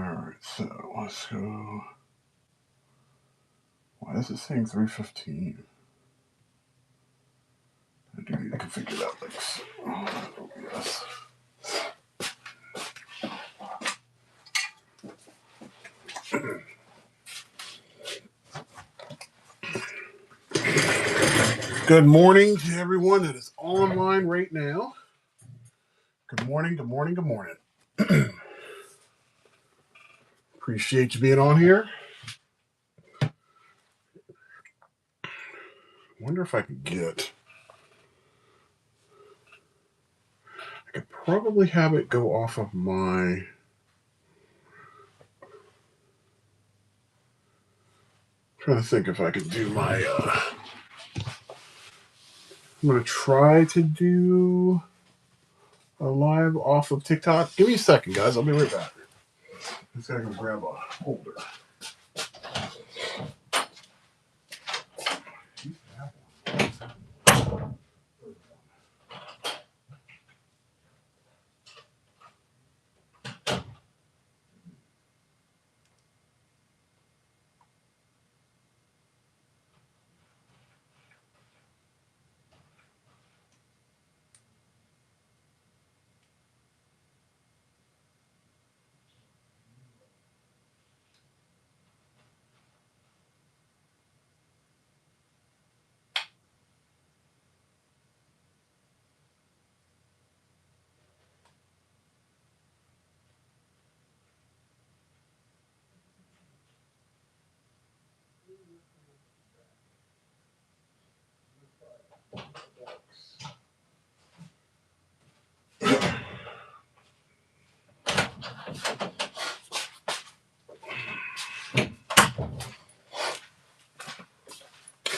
Alright, so let's go. Why is it saying 3:15? I do need to configure that links. Yes. Good morning to everyone that is online right now. Good morning, good morning, good morning. Appreciate you being on here. Wonder if I could get... I could probably have it go off of my... trying to think if I could do my... I'm going to try to do a live off of TikTok. Give me a second, guys. I'll be right back. Just gotta go grab a holder.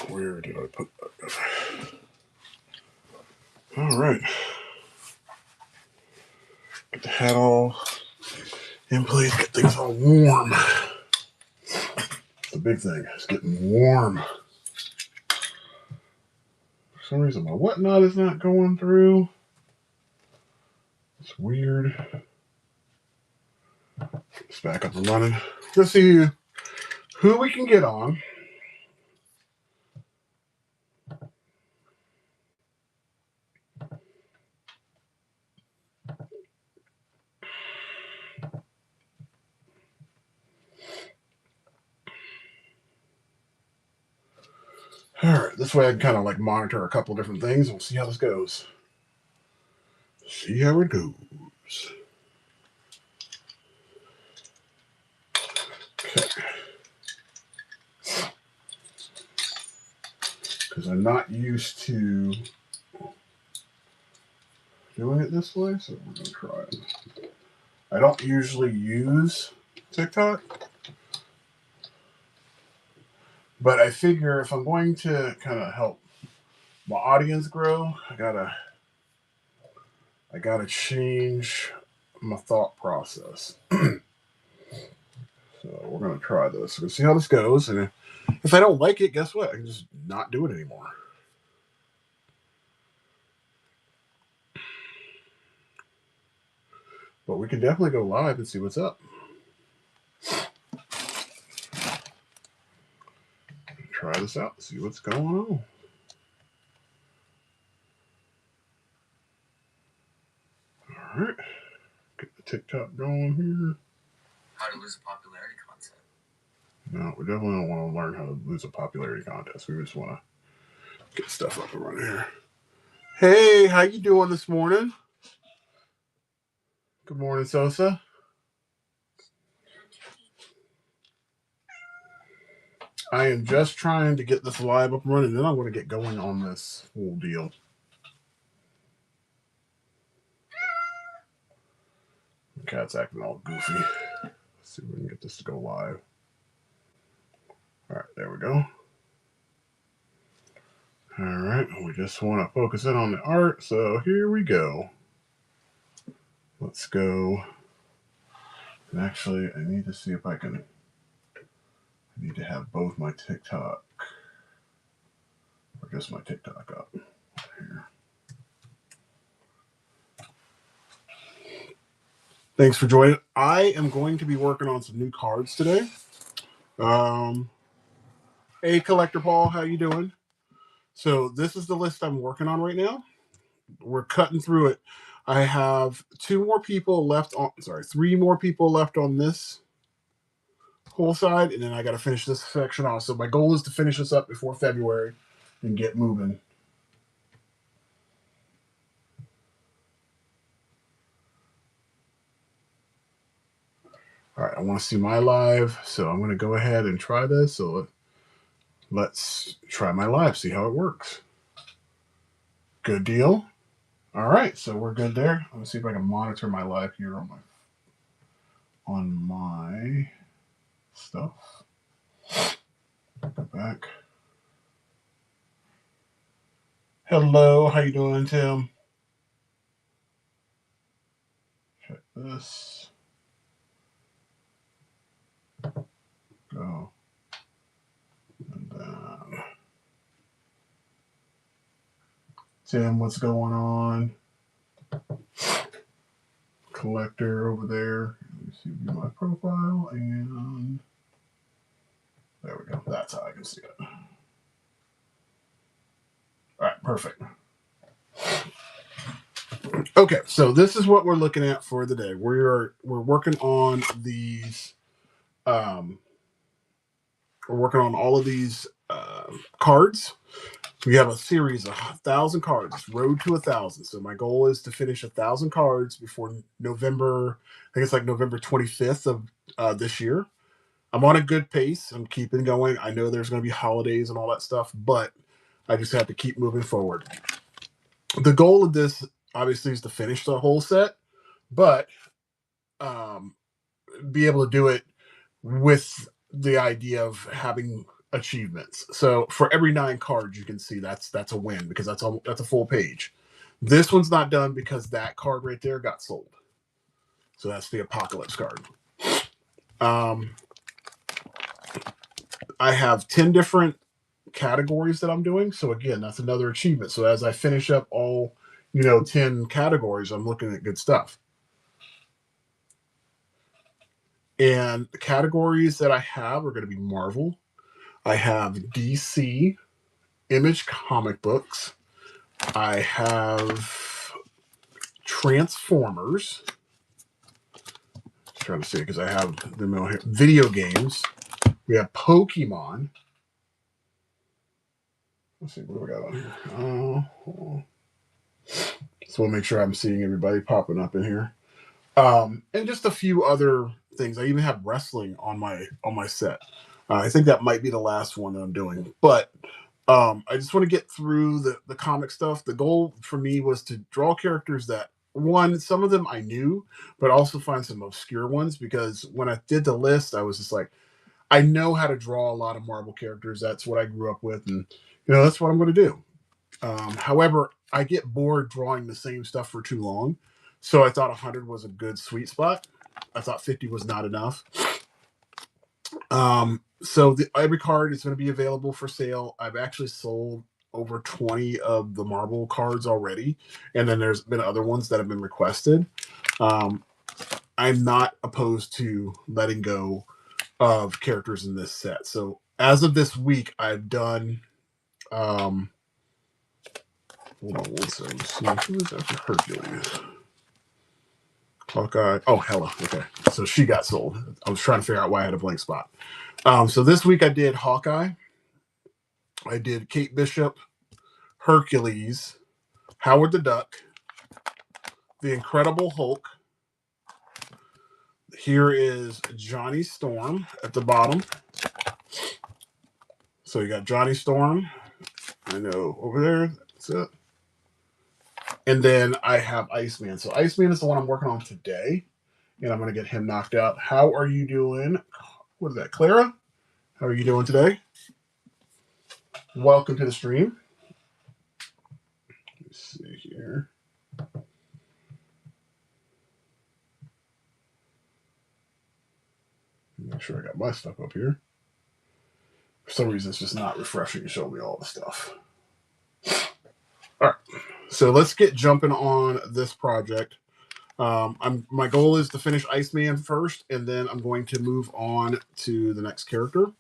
Where did I put that? All right. Get the hat all in place. Get things all warm. The big thing is getting warm. For some reason, my whatnot is not going through. It's weird. It's back up and running. Let's see who we can get on. All right, this way I can kind of like monitor a couple different things. We'll see how this goes. See how it goes. Okay. Because I'm not used to doing it this way, so we're going to try it. I don't usually use TikTok, but I figure if I'm going to kind of help my audience grow, I gotta change my thought process. So we're gonna try this. We'll see how this goes, and if I don't like it, guess what? I can just not do it anymore. But we can definitely go live and see what's up. Try this out, see what's going on. All right, get the TikTok going here. How to lose a popularity contest. No, we definitely don't want to learn how to lose a popularity contest. We just want to get stuff up and running here. Hey, how you doing this morning? Good morning, Sosa. I am just trying to get this live up and running, then I'm going to get going on this whole deal. The cat's acting all goofy. Let's see if we can get this to go live. All right, there we go. All right, we just want to focus in on the art, so here we go. Let's go. And actually, I need to see if I can. I need to have both my TikTok or just my TikTok up here. Thanks for joining. I am going to be working on some new cards today. Hey, Collector Paul, how you doing? So this is the list I'm working on right now. We're cutting through it. I have three more people left on this whole side, and then I got to finish this section off. So my goal is to finish this up before February and get moving. All right, I want to see my live, so I'm going to go ahead and try this. So let's try my live, see how it works. Good deal. All right, so we're good there. Let me see if I can monitor my live here on my stuff. Go back. Hello, how you doing, Tim? Check this. Go. And then Tim, what's going on? Collector over there. Let me see my profile, and there we go. That's how I can see it. All right, perfect. Okay, so this is what we're looking at for the day. We're working on these. We're working on all of these cards. We have a series of 1,000 cards, road to 1,000. So my goal is to finish 1,000 cards before November. I think it's like November 25th of this year. I'm on a good pace. I'm keeping going. I know there's going to be holidays and all that stuff, but I just have to keep moving forward. The goal of this, obviously, is to finish the whole set, but be able to do it with the idea of having achievements. So for every 9 cards, you can see that's a win because that's a full page. This one's not done because that card right there got sold. So that's the Apocalypse card. I have 10 different categories that I'm doing. So again, that's another achievement. So as I finish up all, 10 categories, I'm looking at good stuff. And the categories that I have are going to be Marvel. I have DC, Image comic books. I have Transformers. Trying to see because I have them here. Video games. We have Pokemon. Let's see what we got on here. So we'll make sure I'm seeing everybody popping up in here. And just a few other things. I even have wrestling on my set. I think that might be the last one that I'm doing. But I just want to get through the comic stuff. The goal for me was to draw characters that, one, some of them I knew, but also find some obscure ones, because when I did the list, I was just like, I know how to draw a lot of Marvel characters. That's what I grew up with, and that's what I'm going to do. However, I get bored drawing the same stuff for too long, so I thought 100 was a good sweet spot. I thought 50 was not enough. So every card is going to be available for sale. I've actually sold over 20 of the Marvel cards already, and then there's been other ones that have been requested. I'm not opposed to letting go of characters in this set. So as of this week, I've done. Hold on one second. Who is after Hercules? Hawkeye. Oh, Hela. Okay, so she got sold. I was trying to figure out why I had a blank spot. So this week I did Hawkeye. I did Kate Bishop, Hercules, Howard the Duck, The Incredible Hulk. Here is Johnny Storm at the bottom. So you got Johnny Storm. I know over there. That's it. And then I have Iceman. So Iceman is the one I'm working on today, and I'm going to get him knocked out. How are you doing? What is that, Clara? How are you doing today? Welcome to the stream. Let's see here. Make sure I got my stuff up here. For some reason, it's just not refreshing to show me all the stuff. All right, so let's get jumping on this project. My goal is to finish Iceman first, and then I'm going to move on to the next character.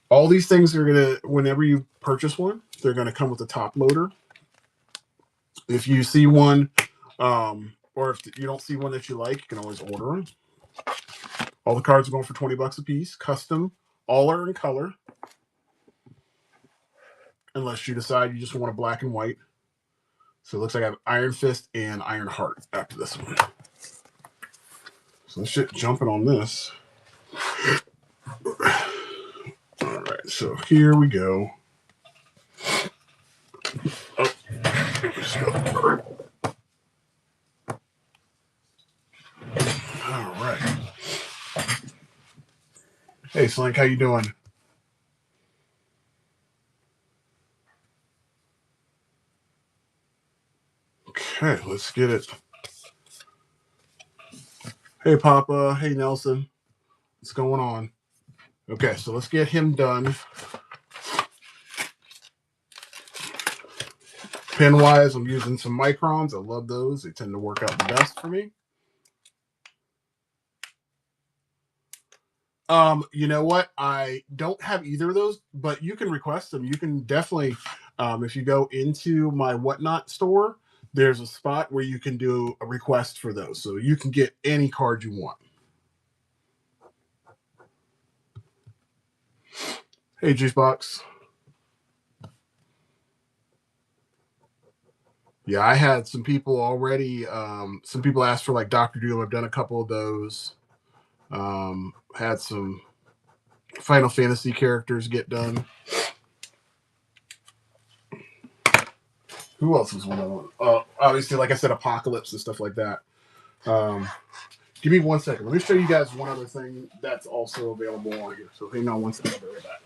All these things are gonna, whenever you purchase one, they're gonna come with a top loader. If you see one, or if you don't see one that you like, you can always order them. All the cards are going for $20 a piece. Custom, all are in color, unless you decide you just want a black and white. So it looks like I have Iron Fist and Iron Heart after this one. So let's get jumping on this. All right, so here we go. Oh, let's go. All right. Hey, Slink, how you doing? Okay, let's get it. Hey, Papa. Hey, Nelson. What's going on? Okay, so let's get him done. Pen wise, I'm using some microns. I love those. They tend to work out the best for me. You know what? I don't have either of those, but you can request them. You can definitely, if you go into my Whatnot store, there's a spot where you can do a request for those. So you can get any card you want. Hey, Juicebox. Yeah, I had some people already. Some people asked for like Dr. Doom. I've done a couple of those. Had some Final Fantasy characters get done. Who else was one of them? Obviously, like I said, Apocalypse and stuff like that. Give me 1 second. Let me show you guys one other thing that's also available on here. So hang on 1 second. I'll be right back.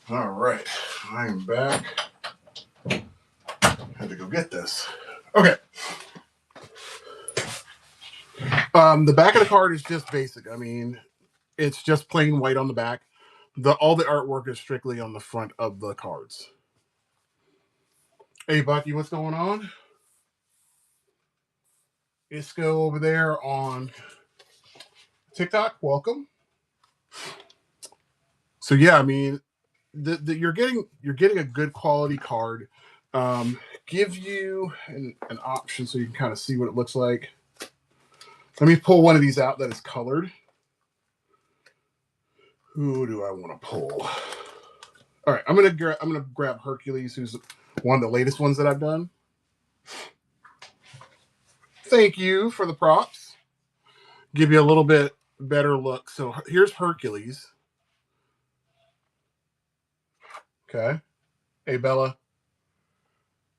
All right, I'm back. Had to go get this. Okay. The back of the card is just basic. I mean, it's just plain white on the back. All the artwork is strictly on the front of the cards. Hey, Bucky, what's going on? Isco over there on TikTok. Welcome. So yeah, I mean, you're getting a good quality card. Give you an option so you can kind of see what it looks like. Let me pull one of these out that is colored. Who do I want to pull? All right, I'm gonna grab Hercules, who's one of the latest ones that I've done. Thank you for the props. Give you a little bit better look. So here's Hercules. Okay. Hey, Bella.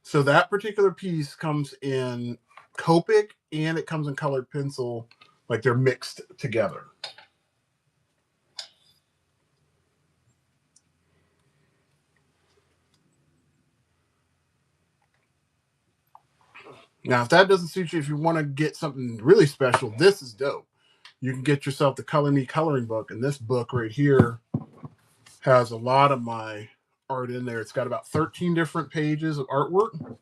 So that particular piece comes in Copic and it comes in colored pencil, like they're mixed together. Now, if that doesn't suit you, if you want to get something really special, this is dope. You can get yourself the Color Me coloring book, and this book right here has a lot of my art in there. It's got about 13 different pages of artwork.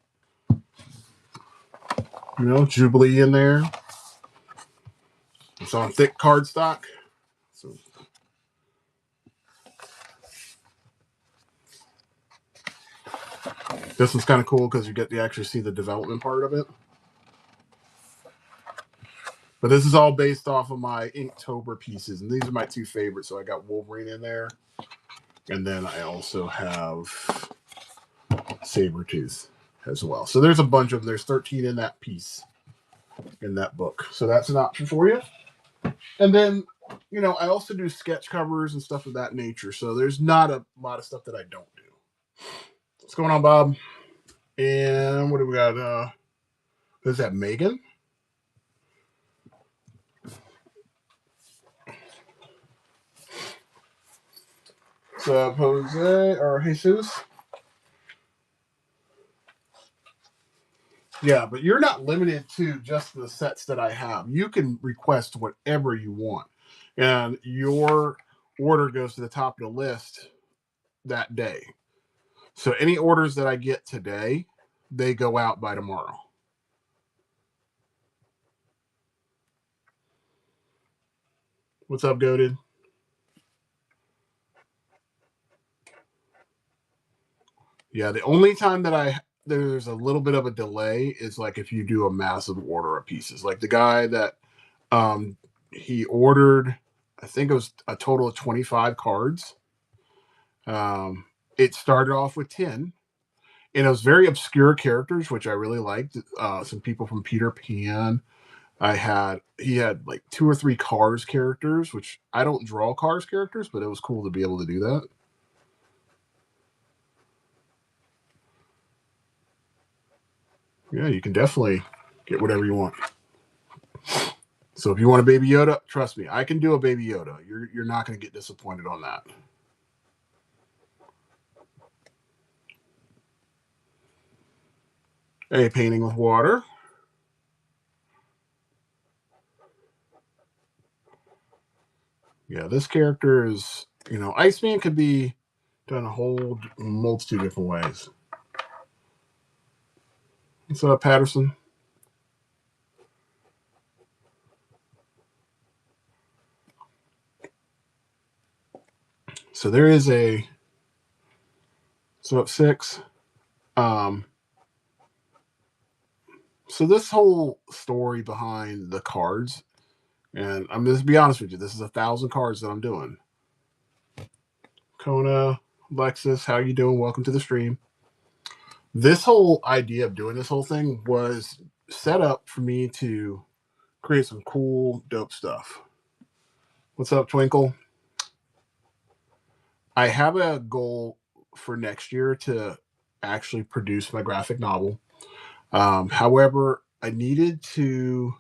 You know, Jubilee in there. It's on thick cardstock. So this one's kind of cool because you get to actually see the development part of it. But this is all based off of my Inktober pieces, and these are my two favorites. So I got Wolverine in there, and then I also have Sabretooth as well. So there's a bunch of them. There's 13 in that piece, in that book. So that's an option for you. And then, you know, I also do sketch covers and stuff of that nature. So there's not a lot of stuff that I don't do. What's going on, Bob? And what do we got? Is that Megan? What's up, Jose or Jesus? Yeah, but you're not limited to just the sets that I have. You can request whatever you want, and your order goes to the top of the list that day. So any orders that I get today, they go out by tomorrow. What's up, Goated? Yeah, the only time that there's a little bit of a delay is like if you do a massive order of pieces. Like the guy that he ordered, I think it was a total of 25 cards. It started off with 10, and it was very obscure characters, which I really liked. Some people from Peter Pan. He had like 2 or 3 Cars characters, which I don't draw Cars characters, but it was cool to be able to do that. Yeah, you can definitely get whatever you want. So if you want a Baby Yoda, trust me, I can do a Baby Yoda. You're not going to get disappointed on that. A painting with water. Yeah, this character is, you know, Iceman could be done a whole multitude of different ways. What's up, Patterson? So there is so up 6. So this whole story behind the cards, and I'm just be honest with you, this is 1,000 cards that I'm doing. Kona, Lexus, how you doing? Welcome to the stream. This whole idea of doing this whole thing was set up for me to create some cool, dope stuff. What's up, Twinkle? I have a goal for next year to actually produce my graphic novel. However, I needed to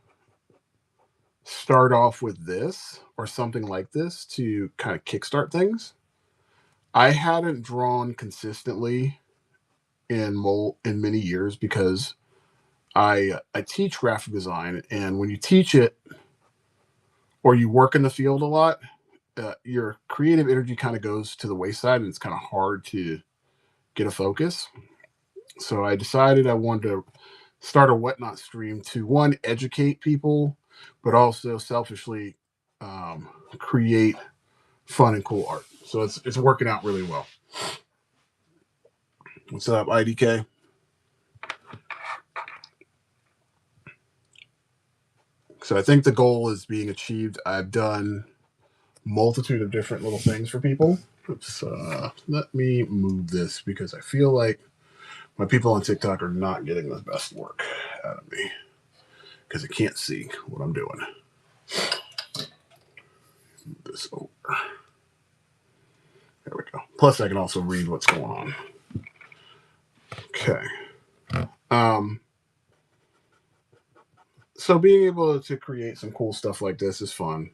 start off with this or something like this to kind of kickstart things. I hadn't drawn consistently in many years because I teach graphic design, and when you teach it or you work in the field a lot, your creative energy kind of goes to the wayside, and it's kind of hard to get a focus. So I decided I wanted to start a Whatnot stream to, one, educate people, but also selfishly create fun and cool art. So it's working out really well. What's up, IDK? So I think the goal is being achieved. I've done multitude of different little things for people. Oops, let me move this because I feel like my people on TikTok are not getting the best work out of me because I can't see what I'm doing. Move this over. There we go. Plus, I can also read what's going on. Okay. So being able to create some cool stuff like this is fun.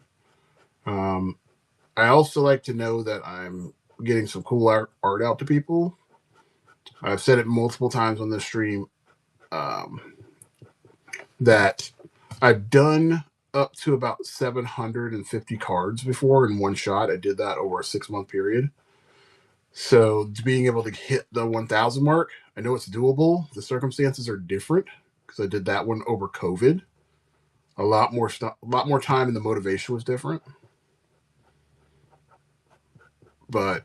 I also like to know that I'm getting some cool art out to people. I've said it multiple times on this stream. that I've done up to about 750 cards before in one shot. I did that over a 6-month period. So being able to hit the 1,000 mark, I know it's doable. The circumstances are different because I did that one over COVID. A lot more time, and the motivation was different. But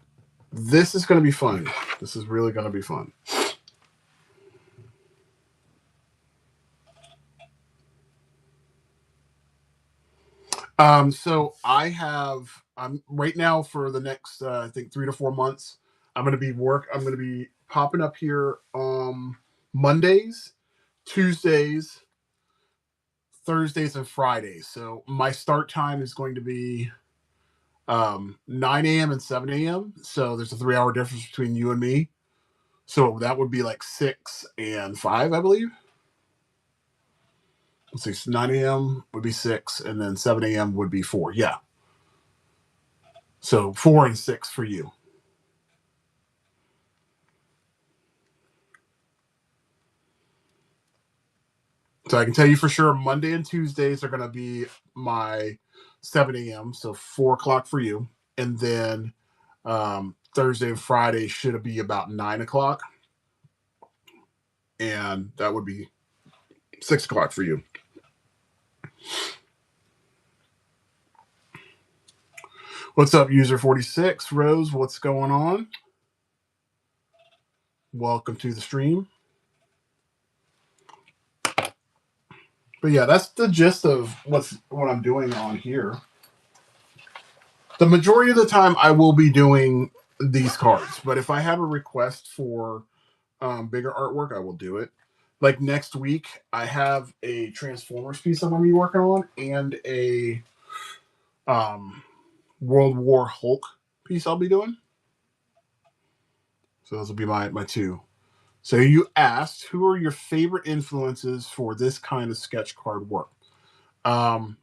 this is going to be fun. This is really going to be fun. So I'm right now for the next, I think 3 to 4 months. I'm going to be popping up here, Mondays, Tuesdays, Thursdays, and Fridays. So my start time is going to be 9 a.m. and 7 a.m. So there's a 3-hour difference between you and me. So that would be like 6 and 5, I believe. Let's see, so 9 a.m. would be 6, and then 7 a.m. would be 4. Yeah. So 4 and 6 for you. So I can tell you for sure Monday and Tuesdays are going to be my 7 a.m. So 4 o'clock for you. And then Thursday and Friday should be about 9 o'clock. And that would be 6 o'clock for you. What's up, user 46? Rose, what's going on? Welcome to the stream. But yeah, that's the gist of what I'm doing on here. The majority of the time I will be doing these cards, but if I have a request for bigger artwork, I will do it. Like next week, I have a Transformers piece I'm going to be working on and a World War Hulk piece I'll be doing. So those will be my two. So you asked, who are your favorite influences for this kind of sketch card work? I'm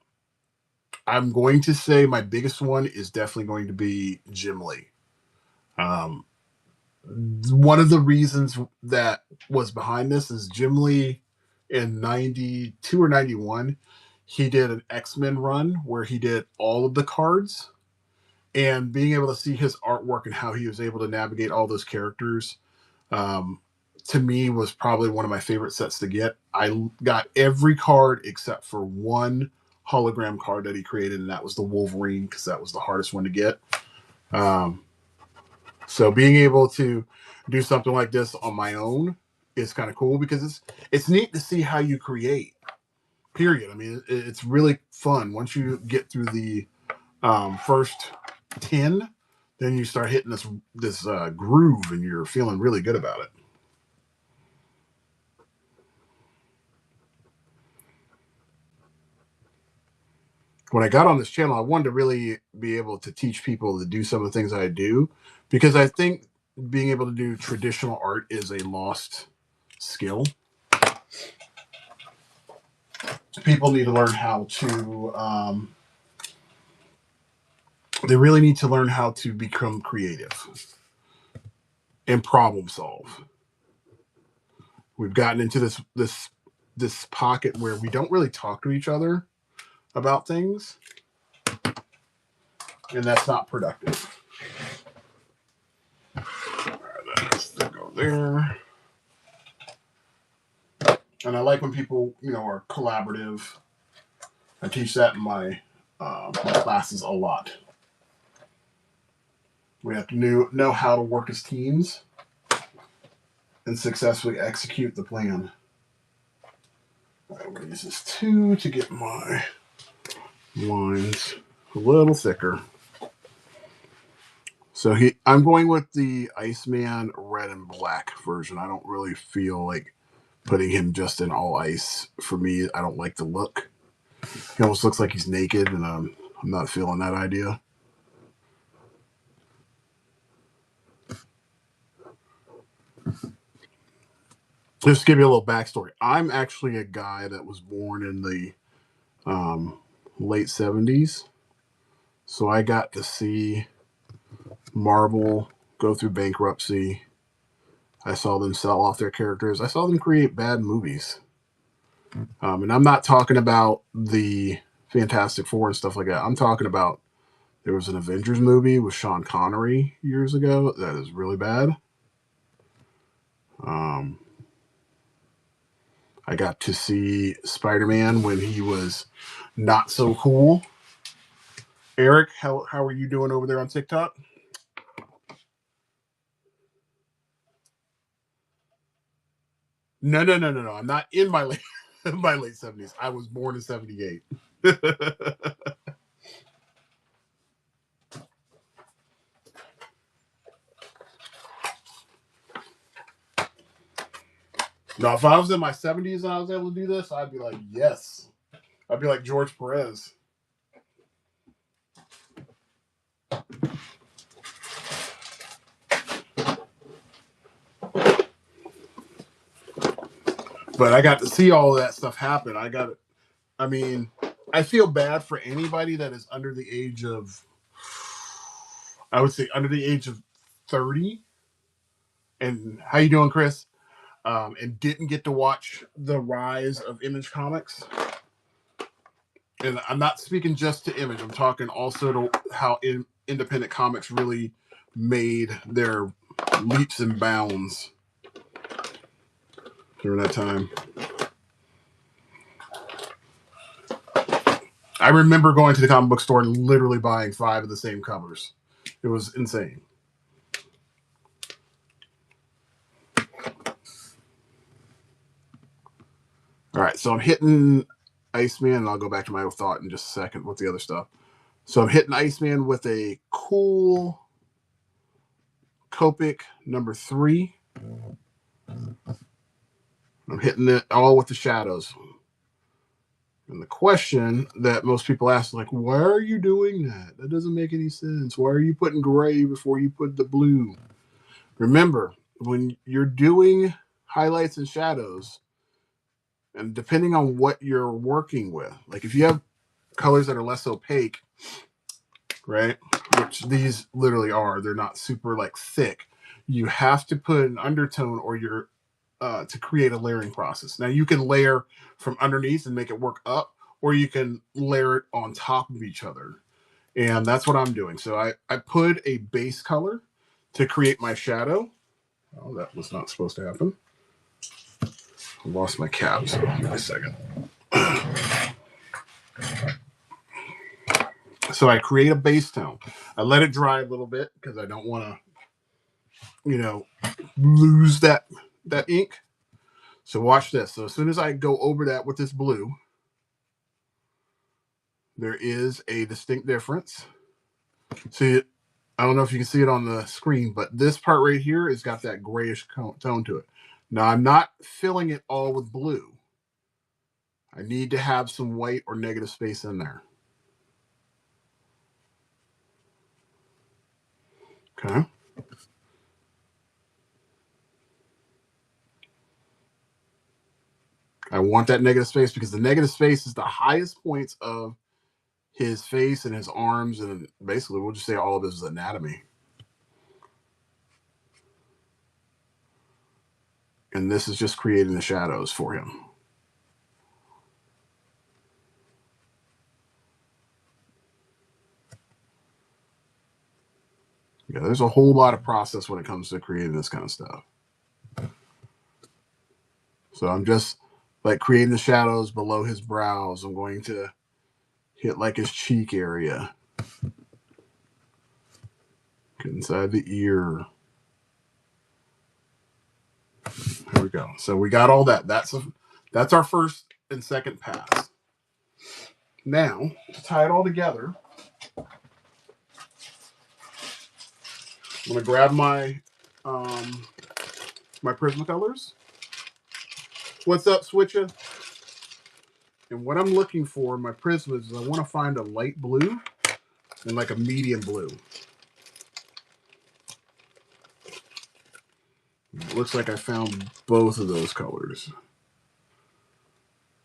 going to say my biggest one is definitely going to be Jim Lee. One of the reasons that was behind this is Jim Lee in 92 or 91, he did an X-Men run where he did all of the cards, and being able to see his artwork and how he was able to navigate all those characters, to me was probably one of my favorite sets to get. I got every card except for one hologram card that he created, and that was the Wolverine, because that was the hardest one to get. So being able to do something like this on my own is kind of cool, because it's neat to see how you create. Period. I mean, it's really fun once you get through the first 10. Then you start hitting this groove, and you're feeling really good about it. When I got on this channel, I wanted to really be able to teach people to do some of the things I do, because I think being able to do traditional art is a lost skill. People need to learn how to, they really need to learn how to become creative and problem solve. We've gotten into this pocket where we don't really talk to each other about things, and that's not productive. All right, let's go there. And I like when people, are collaborative. I teach that in my classes a lot. We have to know how to work as teams and successfully execute the plan. All right, I'm going to use this 2 to get my lines a little thicker. So I'm going with the Iceman red and black version. I don't really feel like putting him just in all ice. For me, I don't like the look. He almost looks like he's naked, and I'm not feeling that idea. Just to give you a little backstory. I'm actually a guy that was born in the late 70s. So I got to see Marvel go through bankruptcy. I saw them sell off their characters. I saw them create bad movies. And I'm not talking about the Fantastic Four and stuff like that. I'm talking about there was an Avengers movie with Sean Connery years ago that is really bad. I got to see Spider-Man when he was not so cool. Eric, how are you doing over there on TikTok? No. I'm not in my late 70s. I was born in 78. Now, if I was in my 70s and I was able to do this, I'd be like, yes. I'd be like George Perez. But I got to see all of that stuff happen. I mean, I feel bad for anybody that is under the age of, I would say under the age of 30. And how you doing, Chris? And didn't get to watch the rise of Image Comics. And I'm not speaking just to Image. I'm talking also to how independent comics really made their leaps and bounds during that time. I remember going to the comic book store and literally buying 5 of the same covers. It was insane. All right, so I'm hitting Iceman, and I'll go back to my thought in just a second with the other stuff. So I'm hitting Iceman with a cool Copic number 3. I'm hitting it all with the shadows. And the question that most people ask, like, why are you doing that? That doesn't make any sense. Why are you putting gray before you put the blue? Remember, when you're doing highlights and shadows, and depending on what you're working with, like if you have colors that are less opaque, right, which these literally are, they're not super like thick, you have to put an undertone or you're to create a layering process. Now you can layer from underneath and make it work up, or you can layer it on top of each other. And that's what I'm doing. So I put a base color to create my shadow. Oh, that was not supposed to happen. I lost my cap, so give me a second. So I create a base tone. I let it dry a little bit because I don't want to, lose that ink. So watch this. So as soon as I go over that with this blue, there is a distinct difference. See, I don't know if you can see it on the screen, but this part right here has got that grayish tone to it. Now, I'm not filling it all with blue. I need to have some white or negative space in there. Okay. I want that negative space because the negative space is the highest points of his face and his arms, and basically we'll just say all of his anatomy. And this is just creating the shadows for him. Yeah, there's a whole lot of process when it comes to creating this kind of stuff. So I'm just like creating the shadows below his brows. I'm going to hit like his cheek area. Get inside the ear. There we go. So we got all that. That's our first and second pass. Now, to tie it all together, I'm going to grab my my Prismacolors. What's up, Switcha? And what I'm looking for in my Prismas is I want to find a light blue and like a medium blue. It looks like I found both of those colors.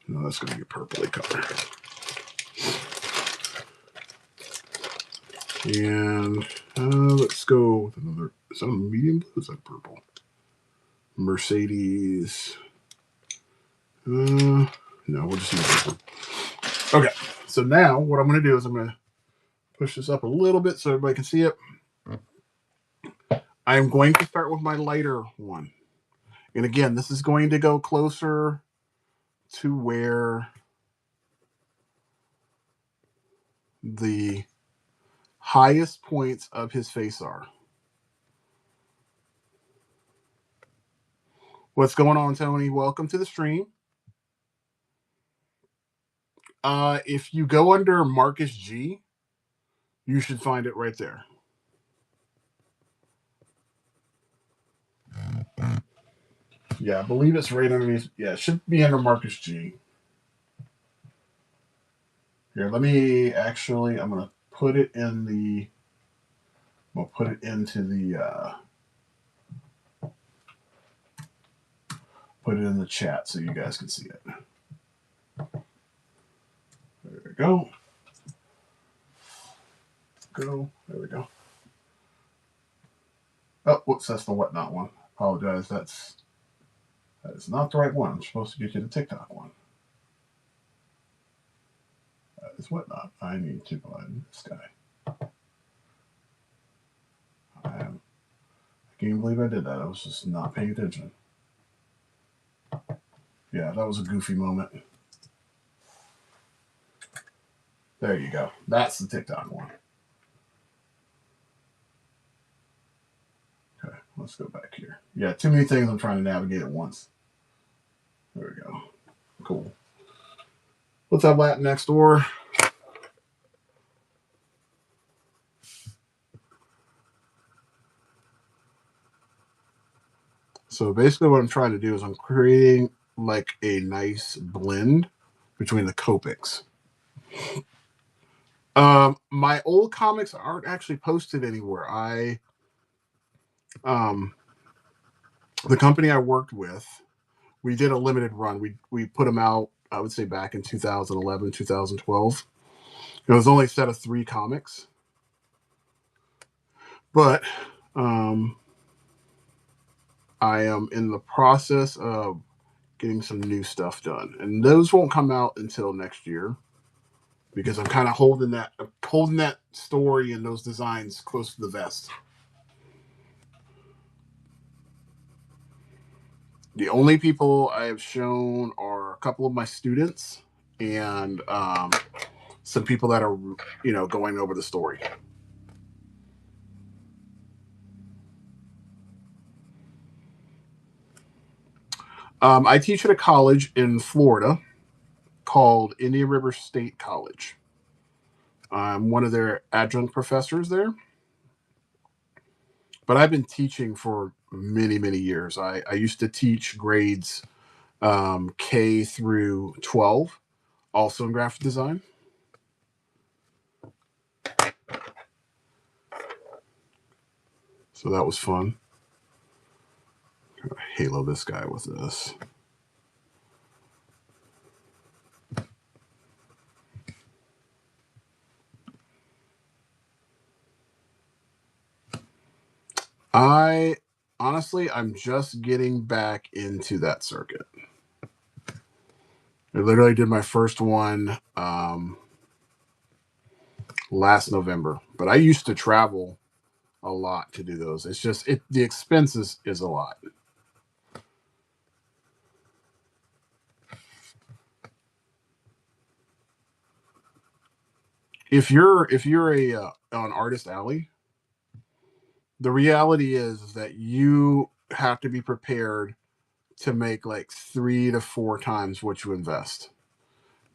No, that's going to be a purpley color. And let's go with another. Is that a medium blue? Is that purple? Mercedes. No, we'll just use this one. Okay, so now what I'm going to do is I'm going to push this up a little bit so everybody can see it. I'm going to start with my lighter one. And again, this is going to go closer to where the highest points of his face are. What's going on, Tony? Welcome to the stream. If you go under Marcus G, you should find it right there. Yeah, I believe it's right underneath. Yeah, it should be under Marcus G. Here, let me actually, I'm going to put it in the, we'll put it into the, put it in the chat so you guys can see it. There we go. There we go. Oh, whoops, that's the Whatnot one. Apologize, that is not the right one. I'm supposed to get you the TikTok one. That is Whatnot. I need to find this guy. I can't believe I did that. I was just not paying attention. Yeah, that was a goofy moment. There you go. That's the TikTok one. Okay, let's go back here. Yeah, too many things I'm trying to navigate at once. There we go. Cool. What's up, Latin next door? So basically what I'm trying to do is I'm creating like a nice blend between the Copics. My old comics aren't actually posted anywhere. The company I worked with, we did a limited run. We put them out, I would say back in 2011, 2012. It was only a set of 3 comics. But I am in the process of getting some new stuff done. And those won't come out until next year because I'm kind of holding that story and those designs close to the vest. The only people I have shown are a couple of my students and some people that are, going over the story. I teach at a college in Florida called Indian River State College. I'm one of their adjunct professors there. But I've been teaching for many, many years. I used to teach grades K through 12, also in graphic design. So that was fun. Halo this guy with this. I'm just getting back into that circuit. I literally did my first one last November, but I used to travel a lot to do those. It's just the expenses is a lot. If you're on Artist Alley, the reality is that you have to be prepared to make like 3 to 4 times what you invest,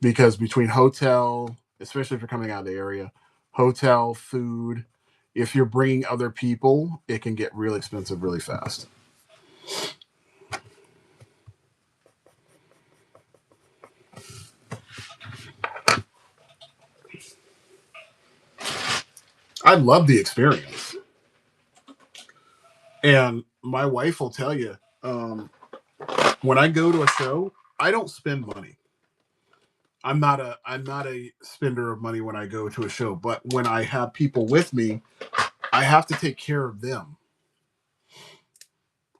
because between hotel, especially if you're coming out of the area, hotel, food, if you're bringing other people, it can get real expensive really fast. I love the experience. And my wife will tell you, when I go to a show, I don't spend money. I'm not a spender of money when I go to a show, but when I have people with me, I have to take care of them.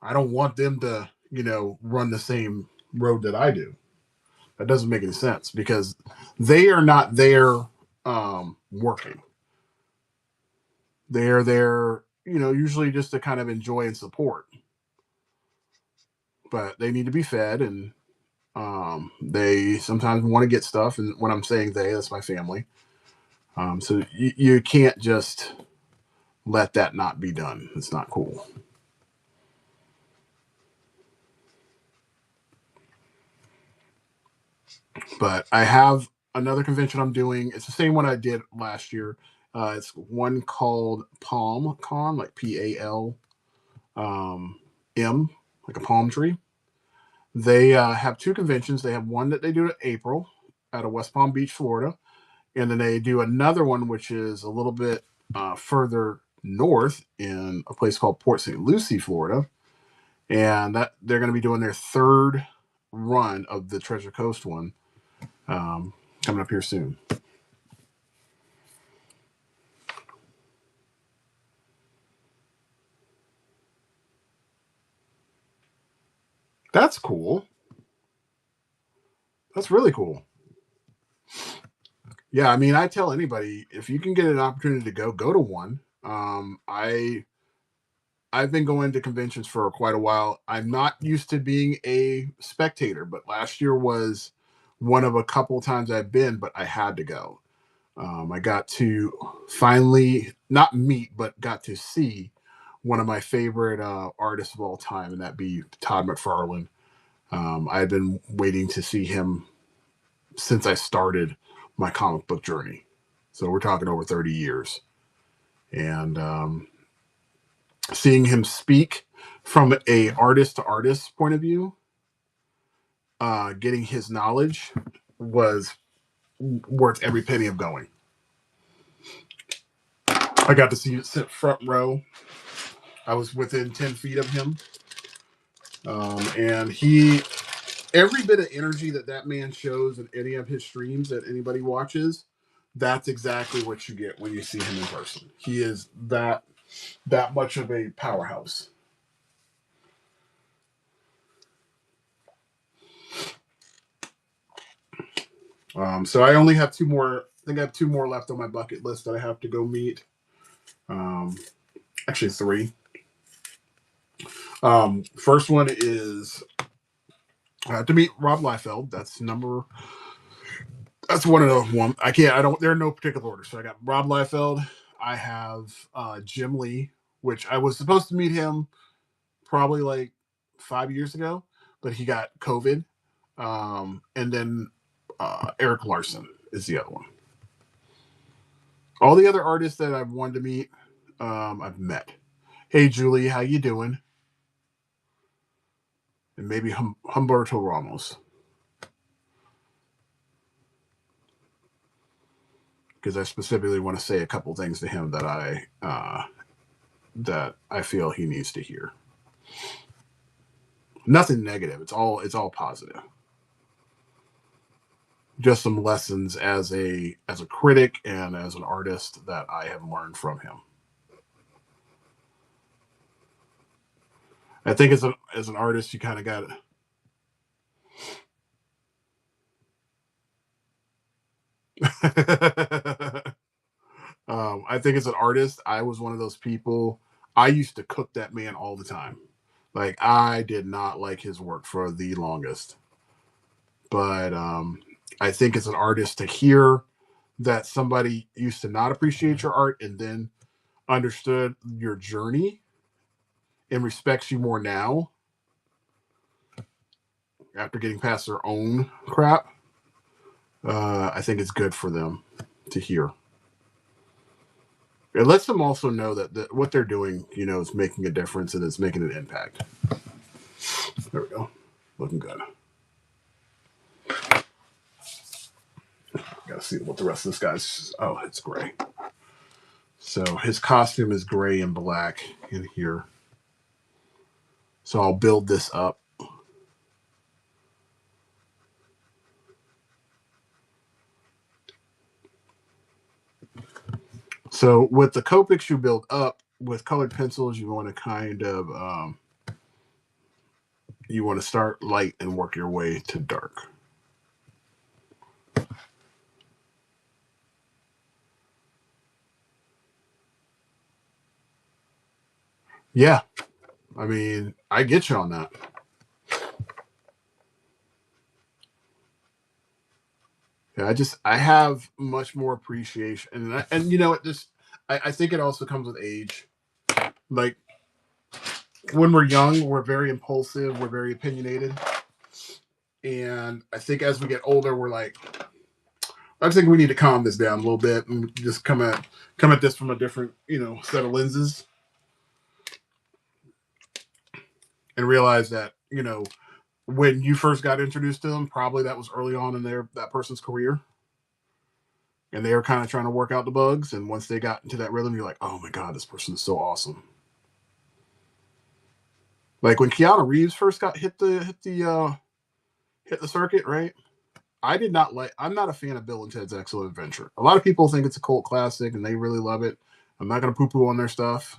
I don't want them to, run the same road that I do. That doesn't make any sense because they are not there working. They are there, usually just to kind of enjoy and support. But they need to be fed, and they sometimes want to get stuff. And when I'm saying they, that's my family. So you can't just let that not be done. It's not cool. But I have another convention I'm doing. It's the same one I did last year. It's one called Palm Con, like PAL M, like a palm tree. They have two conventions. They have one that they do in April out of West Palm Beach, Florida, and then they do another one which is a little bit further north in a place called Port St. Lucie, Florida, and that they're going to be doing their third run of the Treasure Coast one coming up here soon. That's cool. That's really cool. Yeah, I mean, I tell anybody if you can get an opportunity to go to one. I've been going to conventions for quite a while. I'm not used to being a spectator, but last year was one of a couple times I've been, but I had to go. I got to finally not meet, but got to see one of my favorite artists of all time, and that be Todd McFarlane. I've been waiting to see him since I started my comic book journey. So we're talking over 30 years. And seeing him speak from a artist to artist point of view, getting his knowledge was worth every penny of going. I got to see it sit front row. I was within 10 feet of him. And every bit of energy that man shows in any of his streams that anybody watches, that's exactly what you get when you see him in person. He is that much of a powerhouse. So I only have two more. I think I have two more left on my bucket list that I have to go meet. Actually, three. First one is to meet Rob Liefeld. That's one of the one. I can't. I don't. They're in no particular order. So I got Rob Liefeld. I have Jim Lee, which I was supposed to meet him probably like 5 years ago, but he got COVID. And then Eric Larson is the other one. All the other artists that I've wanted to meet, I've met. Hey, Julie, how you doing? And maybe Humberto Ramos. Because I specifically want to say a couple things to him that I feel he needs to hear. Nothing negative. It's all positive. Just some lessons as a critic and as an artist that I have learned from him. I think as an artist, you kind of got it. I think as an artist, I was one of those people. I used to cook that man all the time. Like I did not like his work for the longest. But I think as an artist to hear that somebody used to not appreciate your art and then understood your journey and respects you more now after getting past their own crap, I think it's good for them to hear. It lets them also know that what they're doing, is making a difference and it's making an impact. There we go. Looking good. Gotta see what the rest of this guy's. Oh, it's gray. So his costume is gray and black in here. So I'll build this up. So with the Copics you build up, with colored pencils, you want to kind of you want to start light and work your way to dark. Yeah. I mean, I get you on that. Yeah, I have much more appreciation, and you know what? I think it also comes with age. Like when we're young, we're very impulsive, we're very opinionated, and I think as we get older, we're like, I think we need to calm this down a little bit and just come at this from a different, set of lenses, and realize that when you first got introduced to them, probably that was early on in that person's career, and they were kind of trying to work out the bugs. And once they got into that rhythm, you're like, oh my god, this person is so awesome. Like when Keanu Reeves first got hit the circuit, right? I did not like. I'm not a fan of Bill and Ted's Excellent Adventure. A lot of people think it's a cult classic and they really love it. I'm not going to poo-poo on their stuff,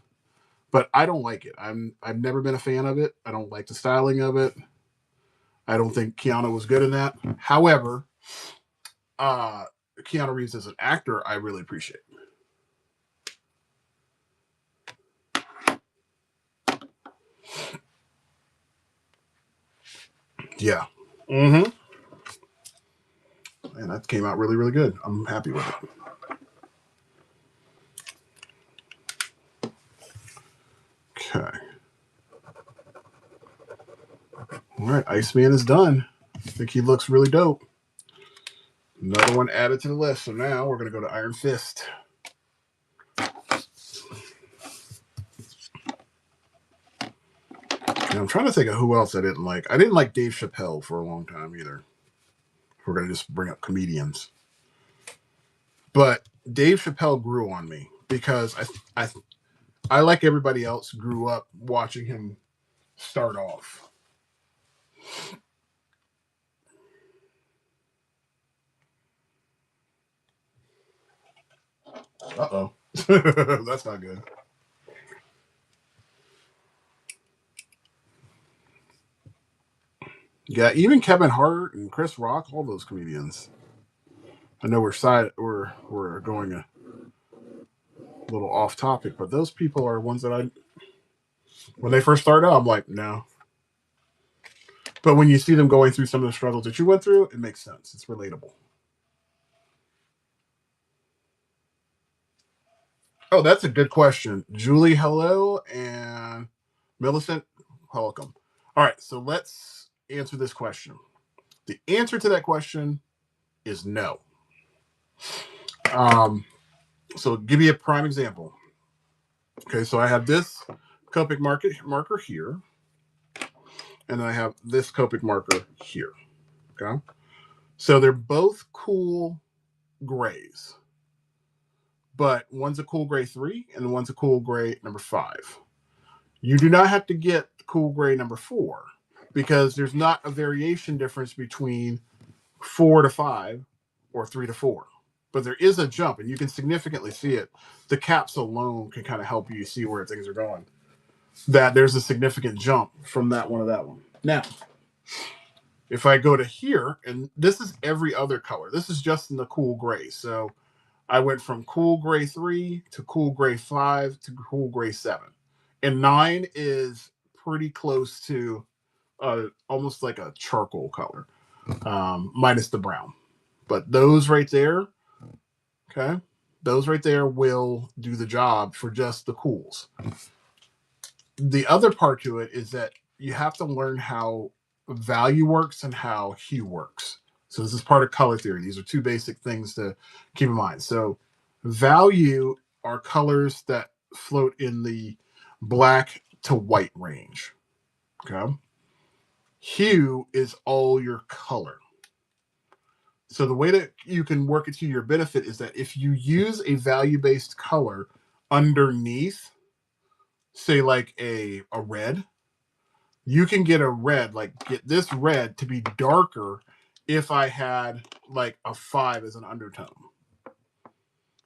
but I don't like it. I've never been a fan of it. I don't like the styling of it. I don't think Keanu was good in that. However, uh, Keanu Reeves as an actor, I really appreciate. Yeah. Mm-hmm. And that came out really, really good. I'm happy with it. Okay. All right, Iceman is done. I think he looks really dope. Another one added to the list. So now we're going to go to Iron Fist. And I'm trying to think of who else I didn't like. I didn't like Dave Chappelle for a long time either. We're going to just bring up comedians. But Dave Chappelle grew on me because I like everybody else, grew up watching him start off. Uh-oh. That's not good. Yeah, even Kevin Hart and Chris Rock, all those comedians. I know we're going a little off topic, but those people are ones that when they first started out, I'm like, no. But when you see them going through some of the struggles that you went through, it makes sense. It's relatable. Oh, that's a good question. Julie, hello, and Millicent, welcome. All right, so let's answer this question. The answer to that question is no. Um, so give me a prime example. Okay, so I have this Copic marker here, and I have this Copic marker here. Okay, so they're both cool grays, but one's a cool gray 3 and one's a cool gray number 5. You do not have to get cool gray number 4 because there's not a variation difference between 4 to 5 or 3 to 4. But there is a jump, and you can significantly see it. The caps alone can kind of help you see where things are going. That there's a significant jump from that one to that one. Now, if I go to here, and this is every other color. This is just in the cool gray. So I went from cool gray 3 to cool gray 5 to cool gray 7. And 9 is pretty close to almost like a charcoal color, minus the brown. But those right there, okay, those right there will do the job for just the cools. The other part to it is that you have to learn how value works and how hue works. So this is part of color theory. These are two basic things to keep in mind. So value are colors that float in the black to white range. Okay. Hue is all your color. So the way that you can work it to your benefit is that if you use a value-based color underneath, say like a red, you can get a red, like get this red to be darker if I had like a 5 as an undertone.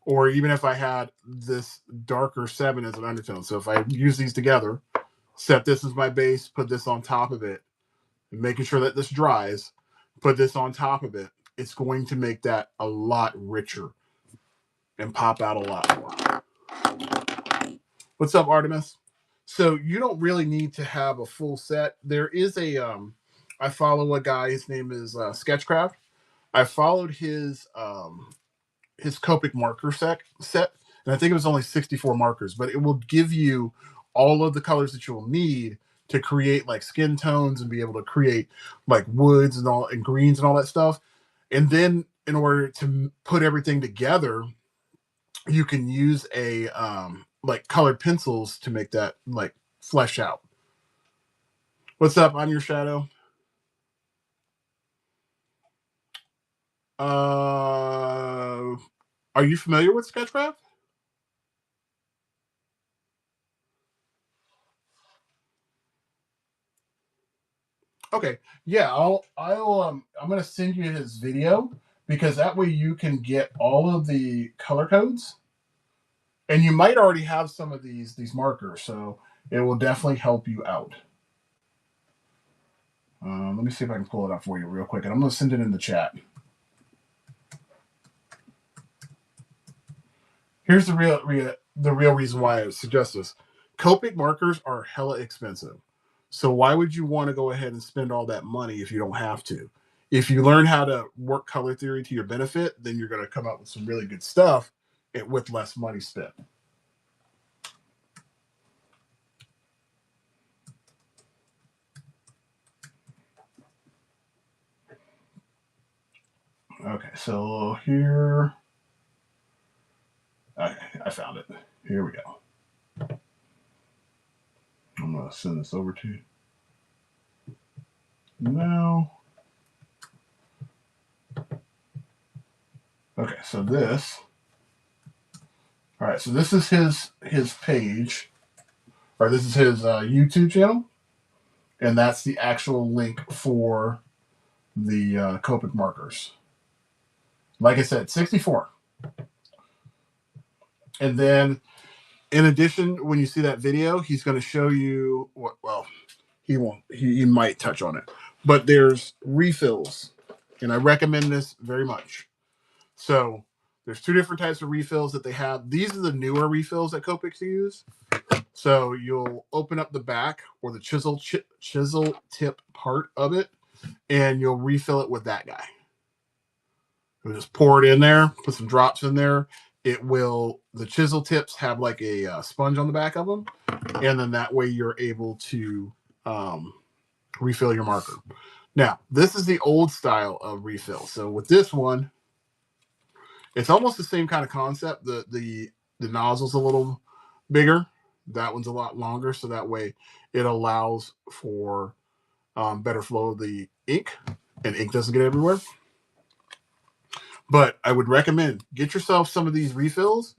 Or even if I had this darker 7 as an undertone. So if I use these together, set this as my base, put this on top of it, making sure that this dries, put this on top of it, it's going to make that a lot richer and pop out a lot more. What's up, Artemis? So you don't really need to have a full set. There is a I follow a guy. His name is Sketchcraft. I followed his Copic marker set, and I think it was only 64 markers, but it will give you all of the colors that you will need to create like skin tones and be able to create like woods and all and greens and all that stuff. And then in order to put everything together, you can use a like colored pencils to make that like flesh out. What's up? I'm your shadow. Are you familiar with Sketchcraft? Okay, yeah, I'm gonna send you his video because that way you can get all of the color codes, and you might already have some of these markers, so it will definitely help you out. Let me see if I can pull it up for you real quick, and I'm gonna send it in the chat. Here's the real reason why I suggest this. Copic markers are hella expensive. So why would you want to go ahead and spend all that money if you don't have to? If you learn how to work color theory to your benefit, then you're going to come up with some really good stuff with less money spent. Okay, so here, I found it. Here we go. I'm going to send this over to you now. Okay, so this. All right, so this is his page, or this is his YouTube channel, and that's the actual link for the Copic markers. Like I said, 64. And then, in addition, when you see that video, he's going to show you what. Well, he won't. He might touch on it, but there's refills, and I recommend this very much. So there's two different types of refills that they have. These are the newer refills that Copics use. So you'll open up the back or the chisel tip part of it, and you'll refill it with that guy. You'll just pour it in there, put some drops in there. It will, the chisel tips have like a sponge on the back of them, and then that way you're able to refill your marker. Now, this is the old style of refill. So with this one, it's almost the same kind of concept. The nozzle's a little bigger. That one's a lot longer, so that way it allows for better flow of the ink, and ink doesn't get everywhere. But I would recommend get yourself some of these refills,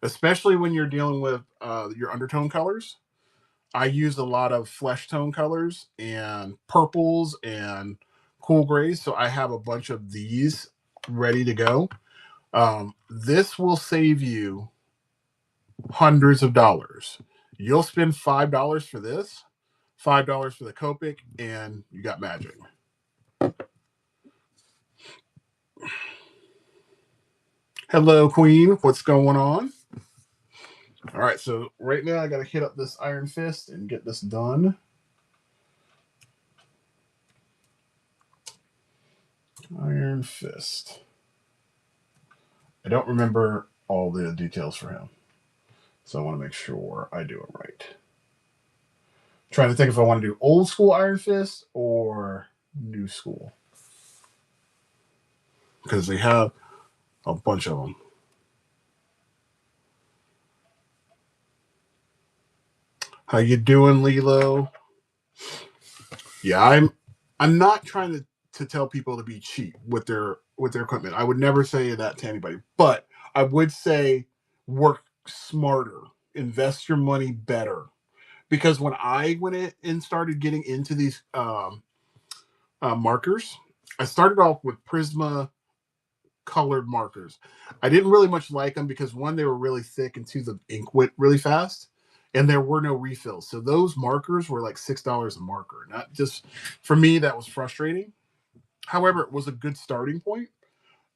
especially when you're dealing with your undertone colors. I use a lot of flesh tone colors and purples and cool grays, so I have a bunch of these ready to go. This will save you hundreds of dollars. You'll spend $5 for this, $5 for the Copic, and you got magic. Hello, Queen. What's going on? All right, so right now I got to hit up this Iron Fist and get this done. Iron Fist. I don't remember all the details for him, so I want to make sure I do it right. Trying to think if I want to do old school Iron Fist or new school, because they have a bunch of them. How you doing, Lilo? Yeah, I'm not trying to tell people to be cheap with their equipment. I would never say that to anybody, but I would say work smarter, invest your money better. Because when I went in and started getting into these markers, I started off with Prisma colored markers. I didn't really much like them because one, they were really thick, and two, the ink went really fast, and there were no refills. So those markers were like $6 a marker. Not just for me, that was frustrating. However, it was a good starting point.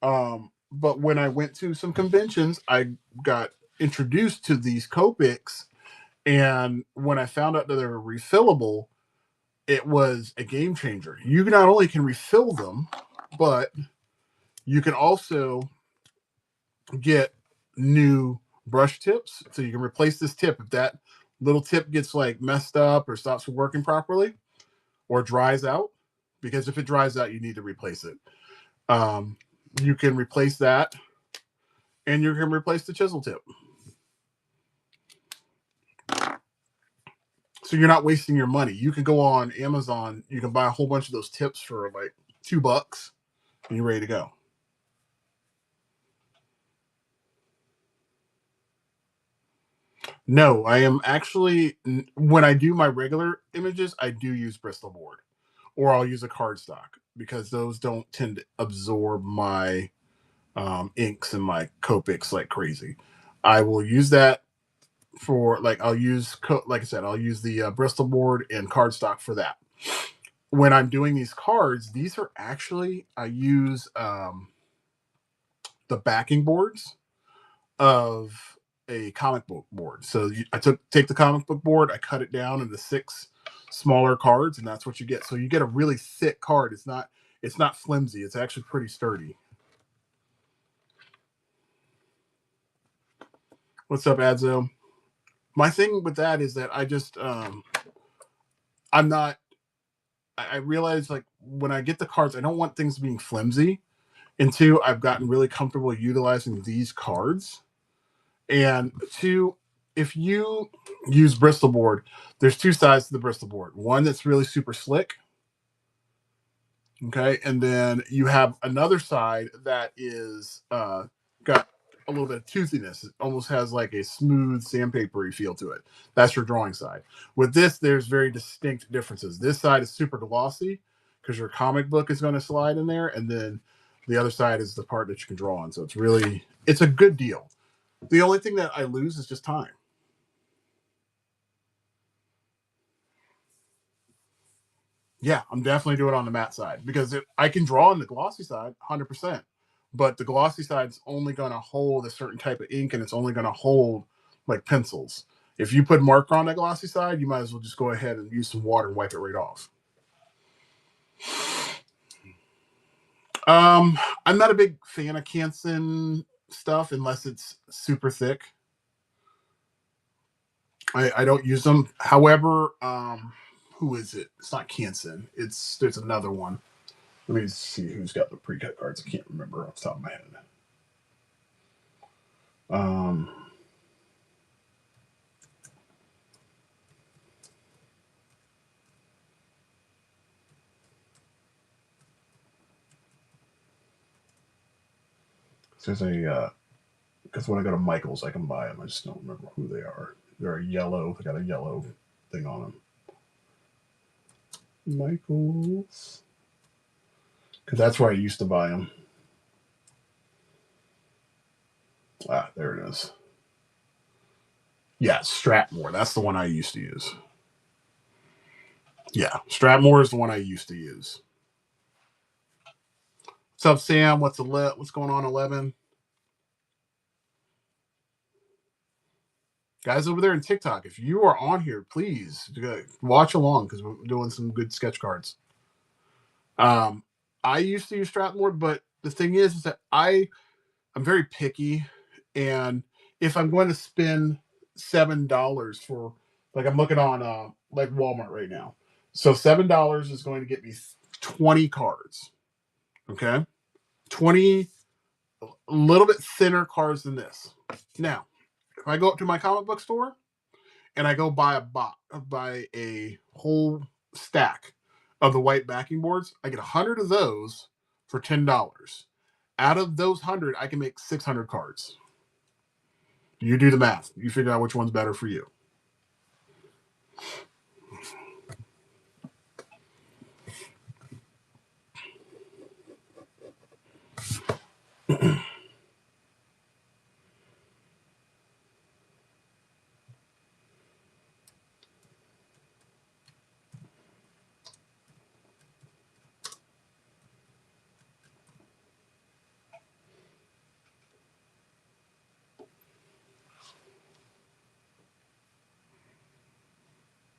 But when I went to some conventions, I got introduced to these Copics, And when I found out that they were refillable, it was a game changer. You not only can refill them, but you can also get new brush tips. So you can replace this tip if that little tip gets like messed up or stops working properly or dries out. Because if it dries out, you need to replace it. You can replace that, and you can replace the chisel tip. So you're not wasting your money. You can go on Amazon. You can buy a whole bunch of those tips for like $2, and you're ready to go. No, I am actually, when I do my regular images, I do use Bristol board, or I'll use a cardstock because those don't tend to absorb my inks and my Copics like crazy. I will use that for like I'll use like I said, I'll use the Bristol board and cardstock for that. When I'm doing these cards, these are actually I use the backing boards of a comic book board. So I take the comic book board, I cut it down into 6 smaller cards, and that's what you get. So you get a really thick card. It's not flimsy. It's actually pretty sturdy. What's up, Adzo? My thing with that is that I just I'm not. I realize like when I get the cards, I don't want things being flimsy. And 2, I've gotten really comfortable utilizing these cards. And 2, if you use Bristol board, there's 2 sides to the Bristol board. One that's really super slick. Okay. And then you have another side that is got a little bit of toothiness. It almost has like a smooth sandpapery feel to it. That's your drawing side. With this, there's very distinct differences. This side is super glossy because your comic book is going to slide in there. And then the other side is the part that you can draw on. So it's a good deal. The only thing that I lose is just time. Yeah, I'm definitely doing it on the matte side because I can draw on the glossy side 100%, but the glossy side's only going to hold a certain type of ink and it's only going to hold like pencils. If you put marker on that glossy side, you might as well just go ahead and use some water and wipe it right off. I'm not a big fan of Canson stuff unless it's super thick. I don't use them. However, who is it? It's not Canson. There's another one. Let me see who's got the pre-cut cards. I can't remember off the top of my head. Um, there's a because when I go to Michael's, I can buy them. I just don't remember who they are. They're a yellow. They got a yellow thing on them. Michael's, because that's where I used to buy them. Ah, there it is. Yeah, Stratmore. That's the one I used to use. Yeah, Stratmore is the one I used to use. What's up, Sam? What's going on, 11? Guys over there in TikTok, if you are on here, please watch along because we're doing some good sketch cards. I used to use Stratmore, but the thing is that I'm very picky, and if I'm going to spend $7 for, like, I'm looking on like Walmart right now, so $7 is going to get me 20 cards. Okay, 20 a little bit thinner cards than this. Now, if I go up to my comic book store and I go buy a whole stack of the white backing boards, I get 100 of those for $10. Out of those 100, I can make 600 cards. You do the math. You figure out which one's better for you.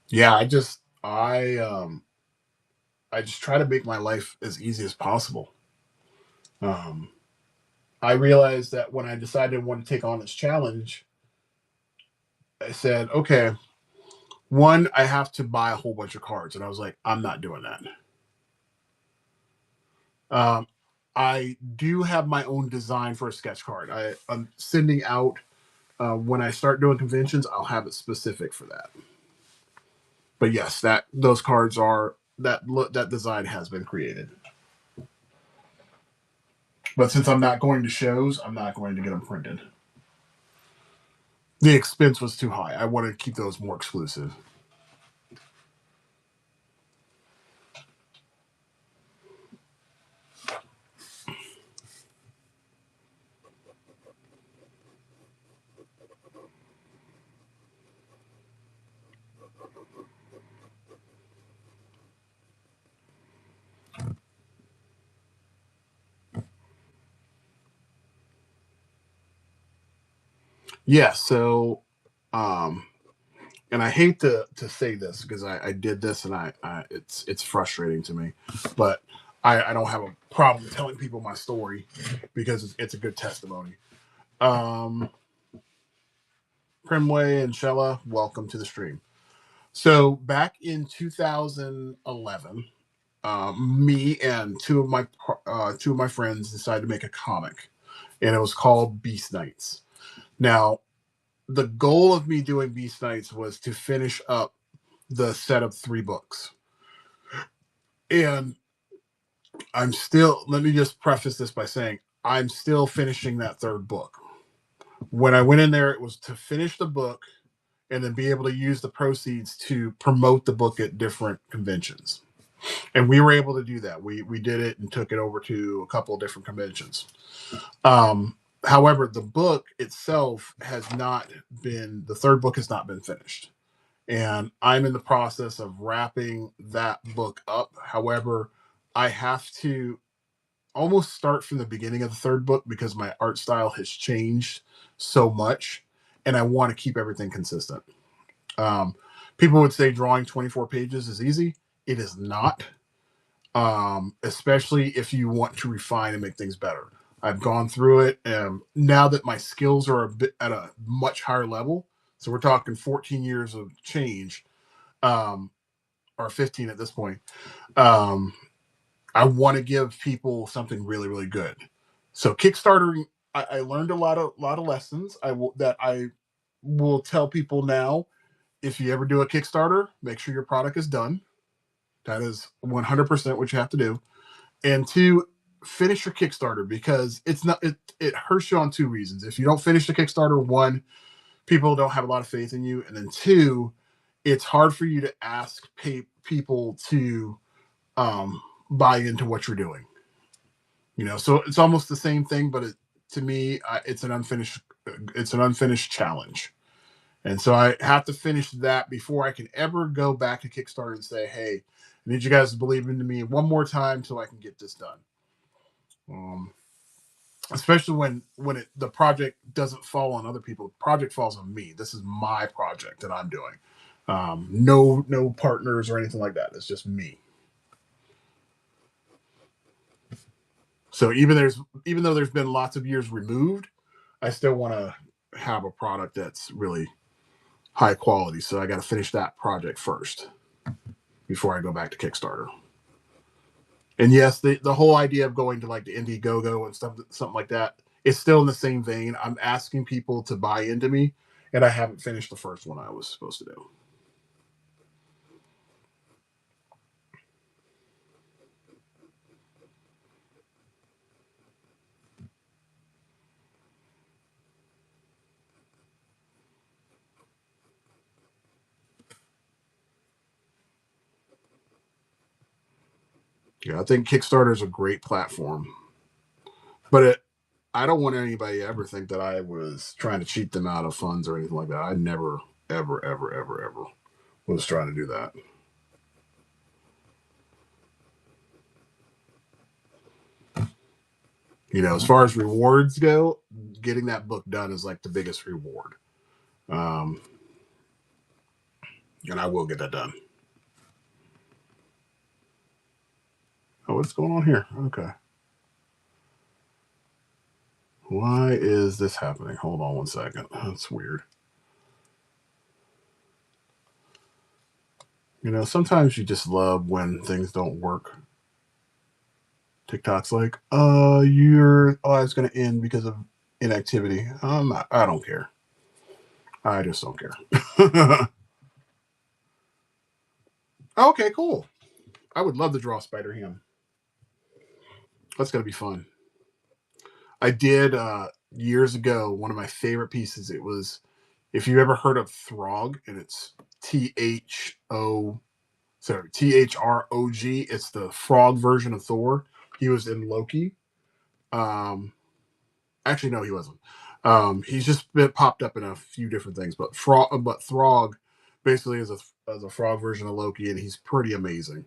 Yeah, I just try to make my life as easy as possible. Um, I realized that when I decided I wanted to take on this challenge, I said, okay, one, I have to buy a whole bunch of cards, and I was like, I'm not doing that. Um, I do have my own design for a sketch card. I'm sending out when I start doing conventions. I'll have it specific for that. But yes, that those cards are that design has been created. But since I'm not going to shows, I'm not going to get them printed. The expense was too high. I want to keep those more exclusive. Yeah, so um and I hate to say this because I did this and it's frustrating to me, but I don't have a problem telling people my story because it's a good testimony. Um, Primway and Shella, welcome to the stream. So back in 2011, me and two of my friends decided to make a comic, and it was called Beast Knights. Now, the goal of me doing Beast Knights was to finish up the set of 3 books. And let me just preface this by saying, I'm still finishing that 3rd book. When I went in there, it was to finish the book and then be able to use the proceeds to promote the book at different conventions. And we were able to do that. We did it and took it over to a couple of different conventions. However, the book itself has not been, the 3rd book has not been finished. And I'm in the process of wrapping that book up. However, I have to almost start from the beginning of the 3rd book because my art style has changed so much, and I want to keep everything consistent. Um, People would say drawing 24 pages is easy. It is not, especially if you want to refine and make things better. I've gone through it, and now that my skills are a bit at a much higher level, so we're talking 14 years of change, um, or 15 at this point. Um, I want to give people something really, really good. So Kickstarter, I learned a lot of lessons. I will tell people now. If you ever do a Kickstarter, make sure your product is done. That is 100% what you have to do. And two, finish your Kickstarter because it hurts you on 2 reasons. If you don't finish the Kickstarter, one, people don't have a lot of faith in you, and then two, it's hard for you to ask people to um, buy into what you're doing. So it's almost the same thing, but to me, it's an unfinished challenge. And so I have to finish that before I can ever go back to Kickstarter and say, hey, I need you guys to believe in me one more time so I can get this done. Um, Especially when the project doesn't fall on other people. The project falls on me. This is my project that I'm doing. No partners or anything like that. It's just me. So even though there's been lots of years removed, I still want to have a product that's really high quality. So I got to finish that project first before I go back to Kickstarter. And yes, the whole idea of going to like the Indiegogo and stuff, something like that, is still in the same vein. I'm asking people to buy into me, and I haven't finished the first one I was supposed to do. Yeah, I think Kickstarter is a great platform, but I don't want anybody to ever think that I was trying to cheat them out of funds or anything like that. I never, ever, ever, ever, ever was trying to do that. As far as rewards go, getting that book done is like the biggest reward. Um, And I will get that done. Oh, what's going on here? Okay. Why is this happening? Hold on one second. That's weird. You know, sometimes you just love when things don't work. TikTok's like, your live's going to end because of inactivity. I don't care. I just don't care. Okay, cool. I would love to draw Spider Ham. That's going to be fun. I did years ago, one of my favorite pieces. It was, if you ever heard of Throg, and it's Throg. It's the frog version of Thor. He was in Loki. Um, Actually, no, he wasn't. He's just been popped up in a few different things, but Throg basically is a frog version of Loki, and he's pretty amazing.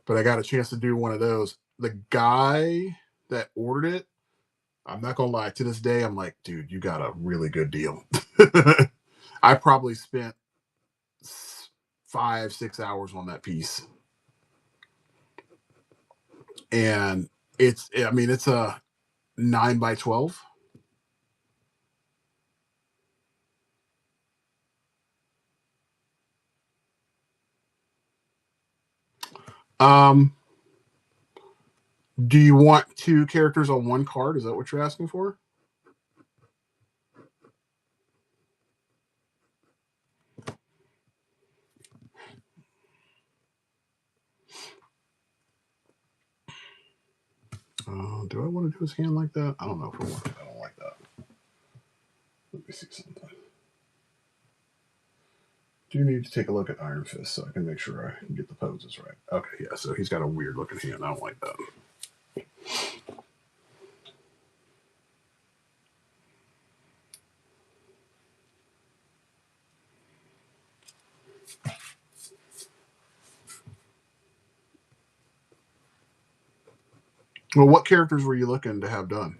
But I got a chance to do one of those. The guy that ordered it, I'm not gonna lie, to this day, I'm like, dude, you got a really good deal. I probably spent 5-6 hours on that piece, and it's a 9 by 12. Um, do you want two characters on one card? Is that what you're asking for? Do I want to do his hand like that? I don't know if I want to. I don't like that. Let me see something. Do need to take a look at Iron Fist so I can make sure I can get the poses right. Okay, yeah, so he's got a weird looking hand. I don't like that. Well, what characters were you looking to have done?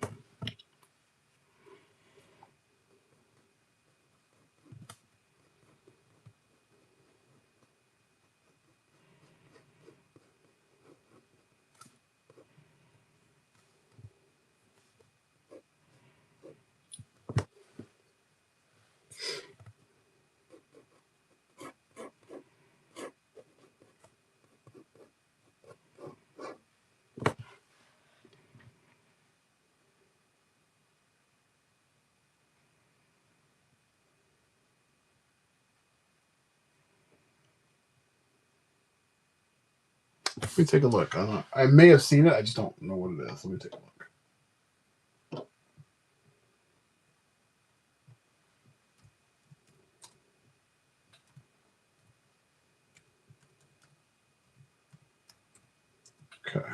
Let me take a look. I may have seen it. I just don't know what it is. Let me take a look. Okay.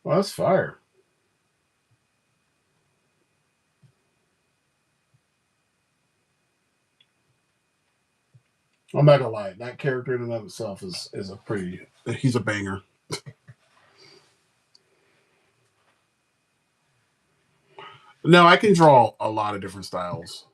Well, that's fire. I'm not gonna lie. That character in and of itself is a pretty. He's a banger. No, I can draw a lot of different styles.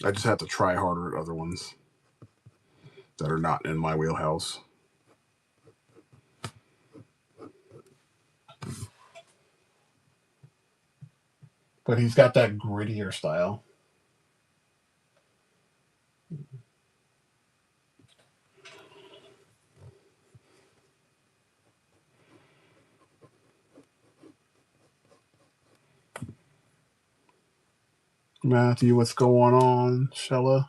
I just have to try harder at other ones that are not in my wheelhouse. But he's got that grittier style. Matthew, what's going on, Shella?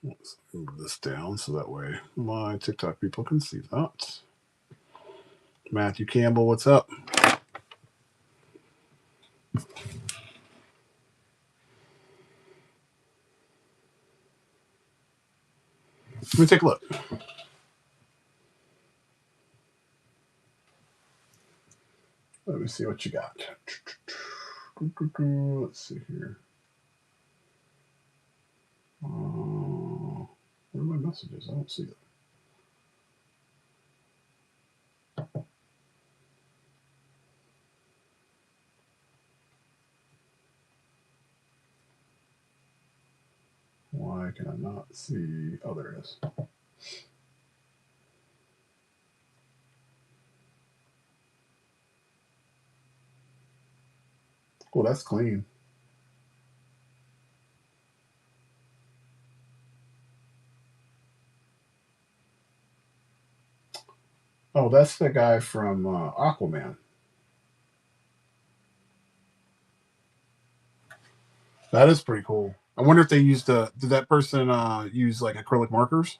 Let's move this down so that way my TikTok people can see that. Matthew Campbell, what's up? Let me take a look. Let me see what you got. Let's see here. Where are my messages? I don't see them. Why can I not see? Oh, there it is. Oh, that's clean. Oh, that's the guy from Aquaman. That is pretty cool. I wonder if they used did that person use like acrylic markers?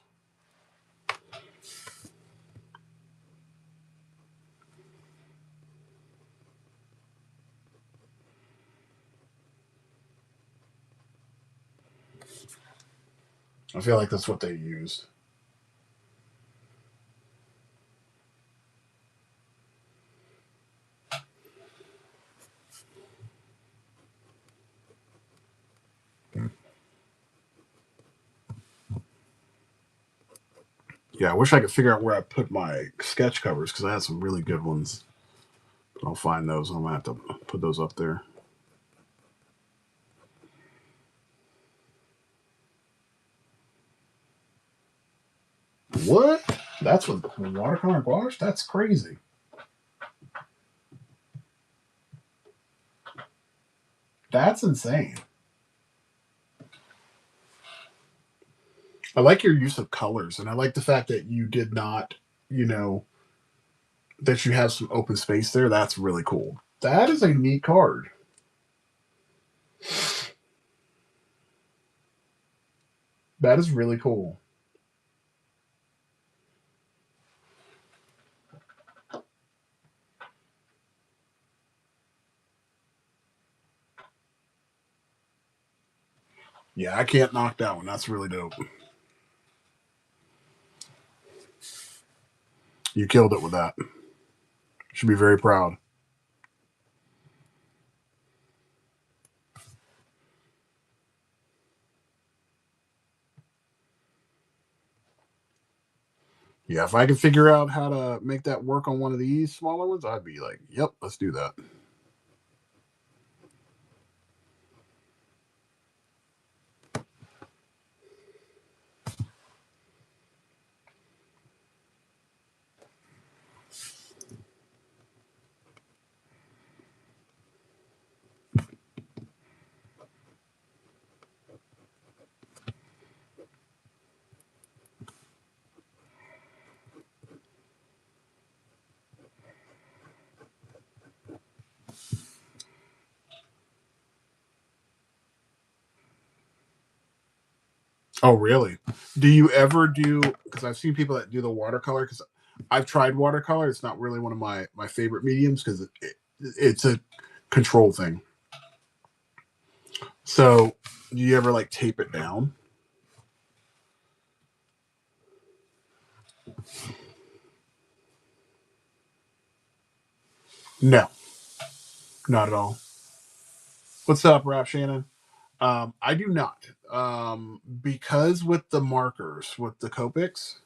I feel like that's what they used. Yeah, I wish I could figure out where I put my sketch covers because I had some really good ones. But I'll find those. I'm gonna have to put those up there. What? That's with watercolor and gouache? That's crazy. That's insane. I like your use of colors, and I like the fact that you did not, you know, that you have some open space there. That's really cool. That is a neat card. That is really cool. Yeah, I can't knock that one. That's really dope. You killed it with that. Should be very proud. Yeah, if I could figure out how to make that work on one of these smaller ones, I'd be like, yep, let's do that. Oh, really? Do you ever do? Because I've seen people that do the watercolor. Because I've tried watercolor. It's not really one of my favorite mediums because it's a control thing. So, do you ever like tape it down? No, not at all. What's up, Rap Shannon? I do not. Because with the markers, with the Copics,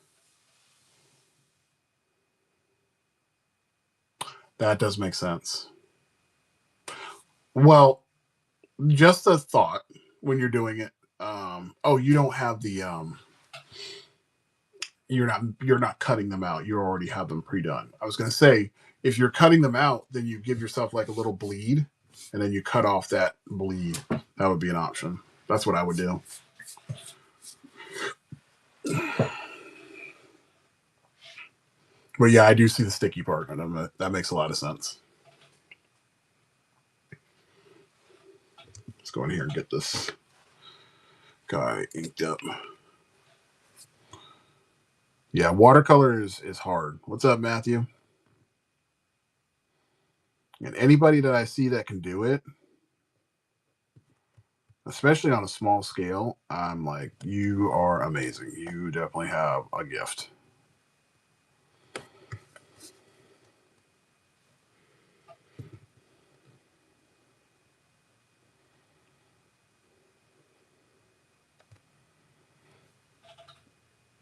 that does make sense. Well, just a thought when you're doing it. Oh, you don't have the you're not cutting them out. You already have them pre-done. I was going to say if you're cutting them out, then you give yourself like a little bleed, and then you cut off that bleed. That would be an option. That's what I would do. But yeah, I do see the sticky part, and that makes a lot of sense. Let's go in here and get this guy inked up. Yeah, watercolor is hard. What's up, Matthew? And anybody that I see that can do it, especially on a small scale, I'm like, you are amazing. You definitely have a gift.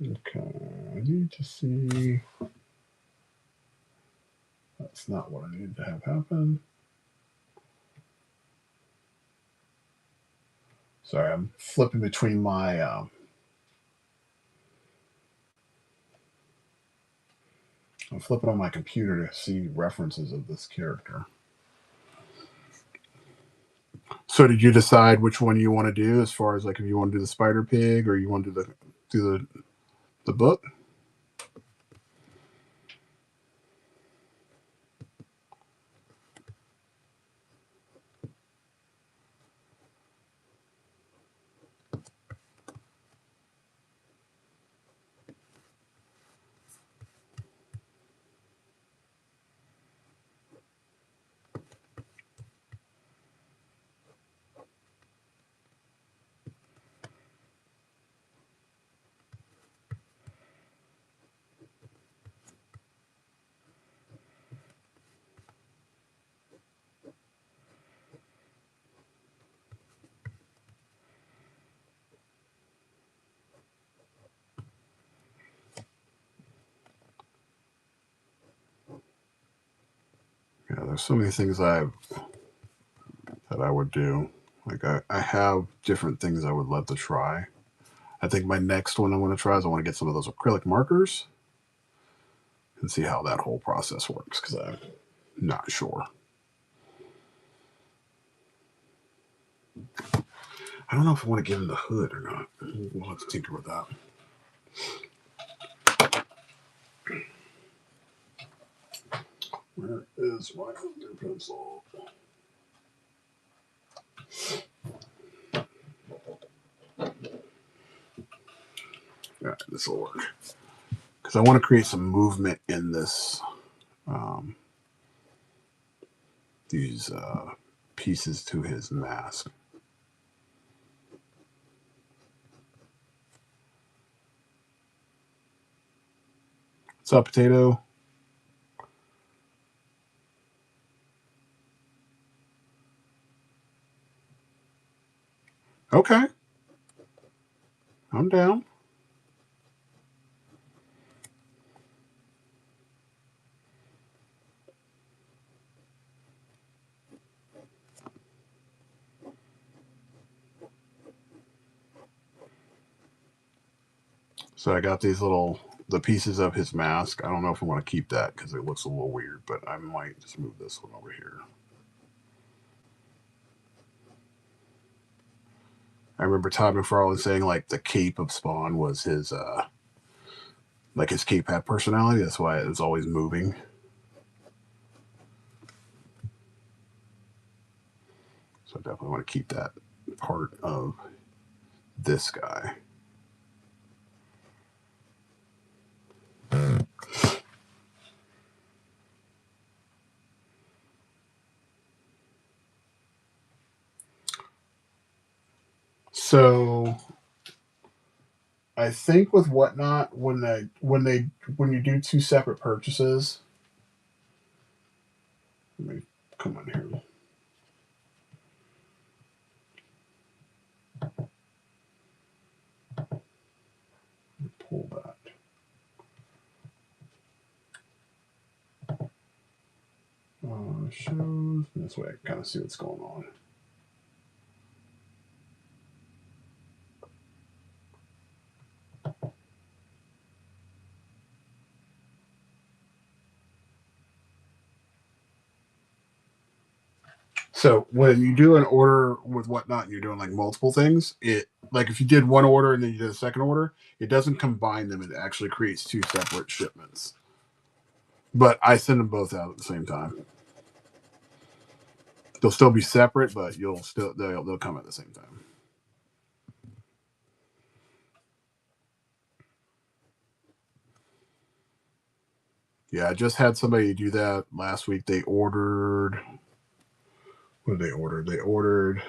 Okay, I need to see. That's not what I need to have happen. Sorry, I'm flipping between my. I'm flipping on my computer to see references of this character. So, did you decide which one you want to do, as far as like if you want to do the Spider Pig or you want to do the book? Yeah, there's so many things that I would do. Like I have different things I would love to try. I think my next one I want to try is I want to get some of those acrylic markers and see how that whole process works because I'm not sure. I don't know if I want to give him the hood or not. We'll have to tinker with that. Where is my other pencil? All right, this will work. Because I want to create some movement in this, these pieces to his mask. What's up, Potato? Okay, I'm down. So I got the pieces of his mask. I don't know if I want to keep that because it looks a little weird, but I might just move this one over here. I remember Todd McFarlane saying like the cape of Spawn was his like his cape had personality. That's why it was always moving. So I definitely want to keep that part of this guy. So I think with Whatnot, when you do two separate purchases, let me come on here. Pull that. Shows. This way I can kind of see what's going on. So when you do an order with Whatnot, you're doing like multiple things. It like if you did one order and then you did a second order, it doesn't combine them. It actually creates two separate shipments. But I send them both out at the same time. They'll still be separate, but they'll come at the same time. Yeah, I just had somebody do that last week. They ordered. What did they order? They ordered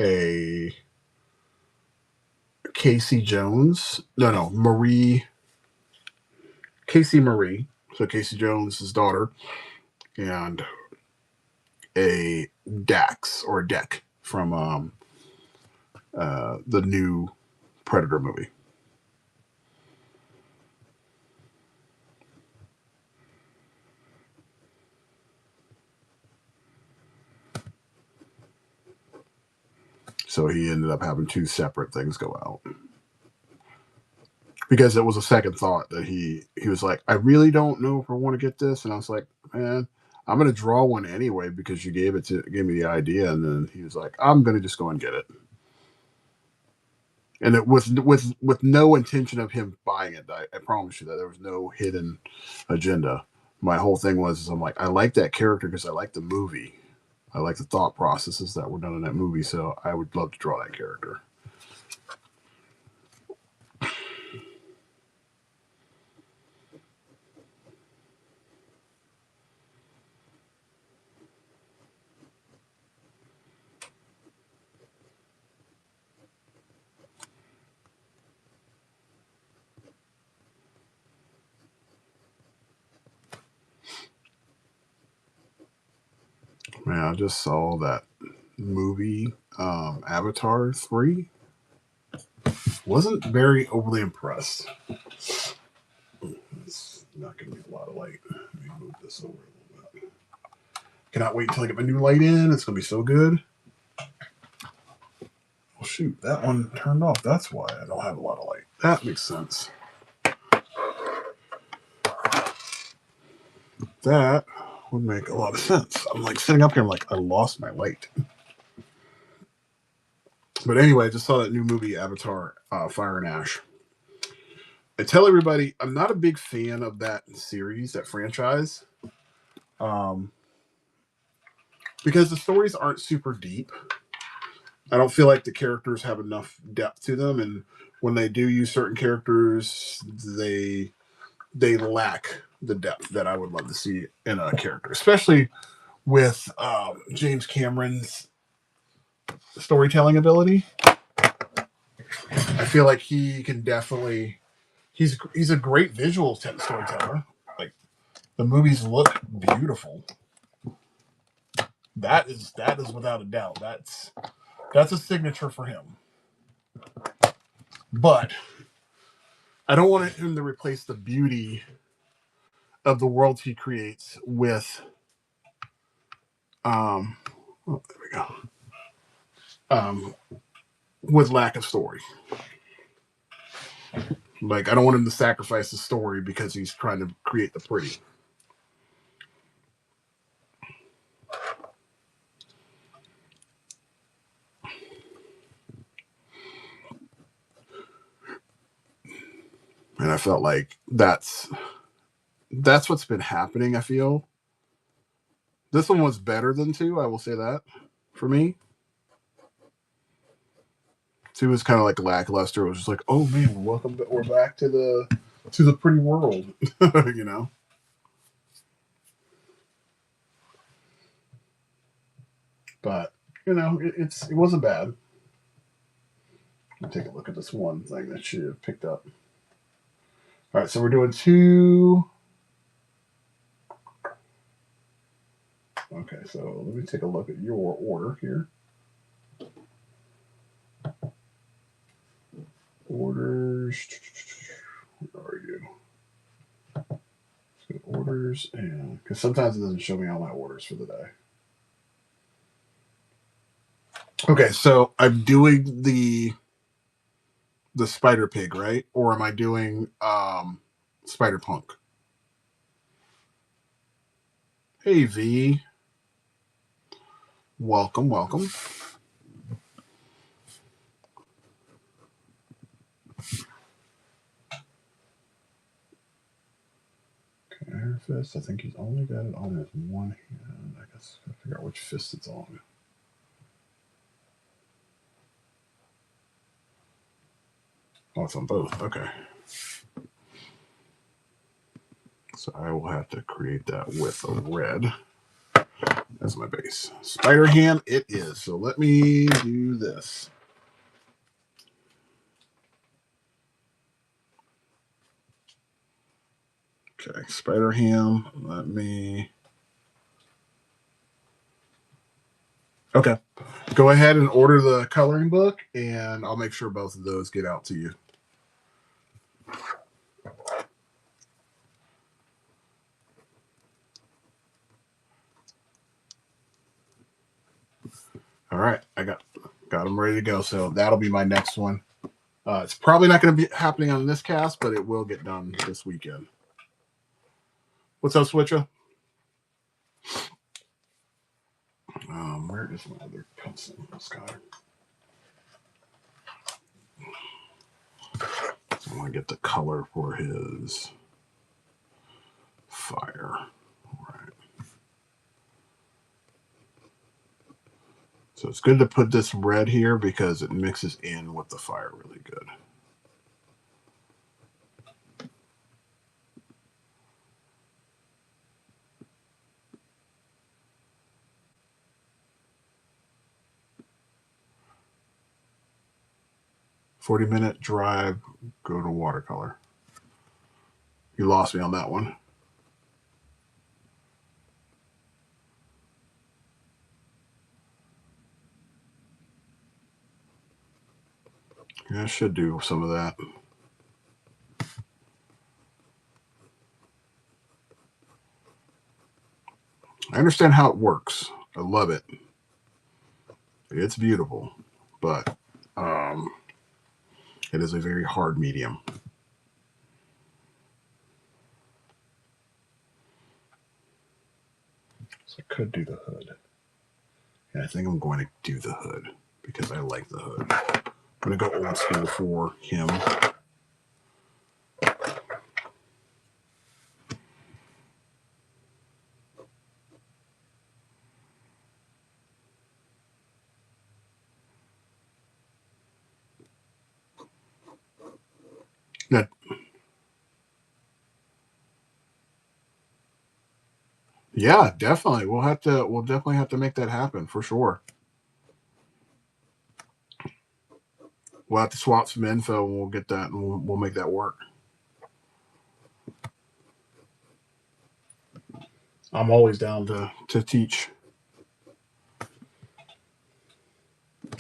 a Casey Jones. No, Marie. Casey Marie. So Casey Jones' daughter, and a Dax or a Deck from the new Predator movie. So he ended up having 2 separate things go out. Because it was a second thought that he was like, I really don't know if I want to get this. And I was like, man, I'm going to draw one anyway because you gave me the idea. And then he was like, I'm going to just go and get it. And it with no intention of him buying it. I promise you that there was no hidden agenda. My whole thing was, I'm like, I like that character because I like the movie. I like the thought processes that were done in that movie. So I would love to draw that character. Man, I just saw that movie, Avatar 3. Wasn't very overly impressed. It's not going to be a lot of light. Let me move this over a little bit. Cannot wait until I get my new light in. It's going to be so good. Well, shoot, that one turned off. That's why I don't have a lot of light. That makes sense. That would make a lot of sense. I'm like sitting up here, I'm like, I lost my light. But anyway, I just saw that new movie, Avatar, Fire and Ash. I tell everybody, I'm not a big fan of that series, that franchise. Because the stories aren't super deep. I don't feel like the characters have enough depth to them, and when they do use certain characters, they lack the depth that I would love to see in a character, especially with James Cameron's storytelling ability. I feel like he can definitely he's a great visual storyteller. Like the movies look beautiful. That is without a doubt. That's a signature for him. But I don't want him to replace the beauty of the world he creates with oh, there we go. With lack of story. Like I don't want him to sacrifice the story because he's trying to create the pretty. And I felt like that's what's been happening, I feel. This one was better than 2, I will say that, for me. 2 was kind of like lackluster. It was just like, oh man, we're back to the pretty world. You know? But, you know, it wasn't bad. Let me take a look at this one thing that you picked up. All right, so we're doing 2. Okay, so let me take a look at your order here. Orders. Where are you? So orders, and because sometimes it doesn't show me all my orders for the day. Okay, so I'm doing the Spider Pig, right? Or am I doing Spider Punk? Hey V, welcome. Iron Fist, I think he's only got it on his one hand. I guess I gotta figure out which fist it's on. Oh, it's on both. Okay. So I will have to create that with a red as my base. Spider Ham it is. So let me do this. Okay, Spider Ham. Let me. Okay. Go ahead and order the coloring book, and I'll make sure both of those get out to you. All right. I got Got them ready to go. So that'll be my next one. It's probably not going to be happening on this cast, but it will get done this weekend. What's up, Switcher? Where is my other pencil, Sky? I want to get the color for his fire. All right. So it's good to put this red here because it mixes in with the fire really good. "40-minute drive, go to watercolor." You lost me on that one. Yeah, I should do some of that. I understand how it works. I love it. It's beautiful, but it is a very hard medium. So I could do the hood. And I think I'm going to do the hood because I like the hood. I'm going to go old school for him. Now, yeah, definitely. We'll definitely have to make that happen for sure. We'll have to swap some info and we'll get that and we'll make that work. I'm always down to teach.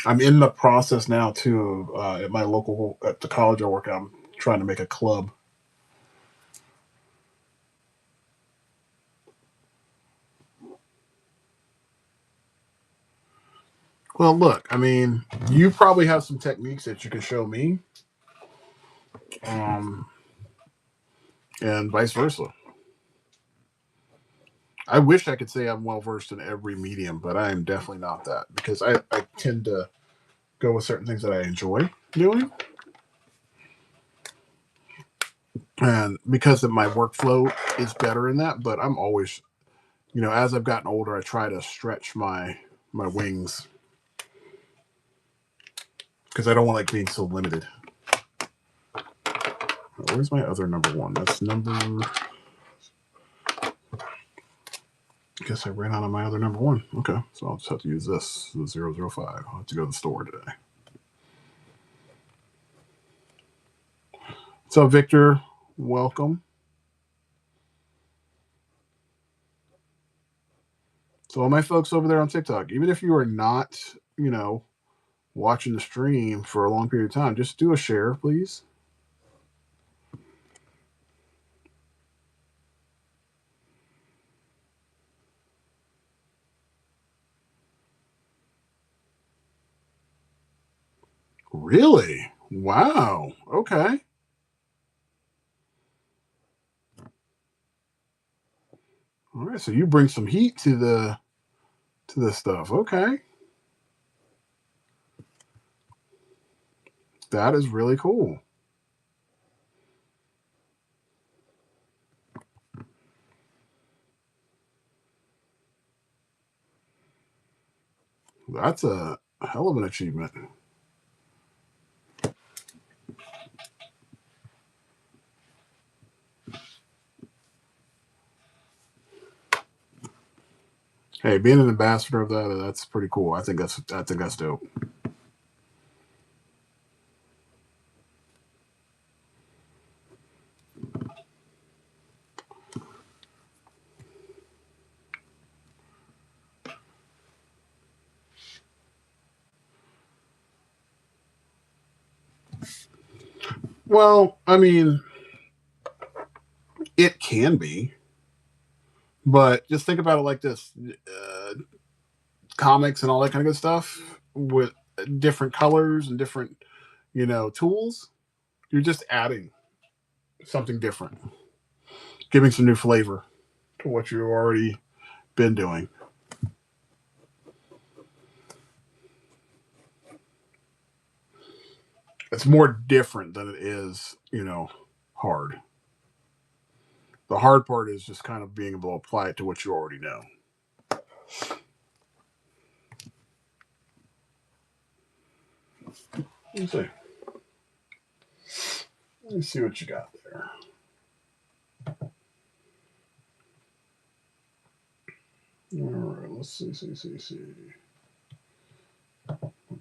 I'm in the process now too at my at the college I work at. I'm trying to make a club. Well, look, I mean, you probably have some techniques that you can show me, and vice versa. I wish I could say I'm well versed in every medium, but I am definitely not that because I tend to go with certain things that I enjoy doing. And because of my workflow is better in that, but I'm always, as I've gotten older, I try to stretch my wings because I don't want being so limited. Where's my other number one? That's number. I guess I ran out of my other number one. Okay, so I'll just have to use this, the 005. I'll have to go to the store today. So, Victor, welcome. So, all my folks over there on TikTok, even if you are not, watching the stream for a long period of time, just do a share, please. Really? Wow. Okay. All right. So you bring some heat to this stuff. Okay. That is really cool. That's a hell of an achievement. Hey, being an ambassador of that's pretty cool. I think that's dope. Well, I mean, it can be, but just think about it like this: comics and all that kind of good stuff. With different colors and different, tools, you're just adding something different, giving some new flavor to what you've already been doing. It's more different than it is, hard. The hard part is just kind of being able to apply it to what you already know. Let's see. Let me see what you got there. All right, let's see. That's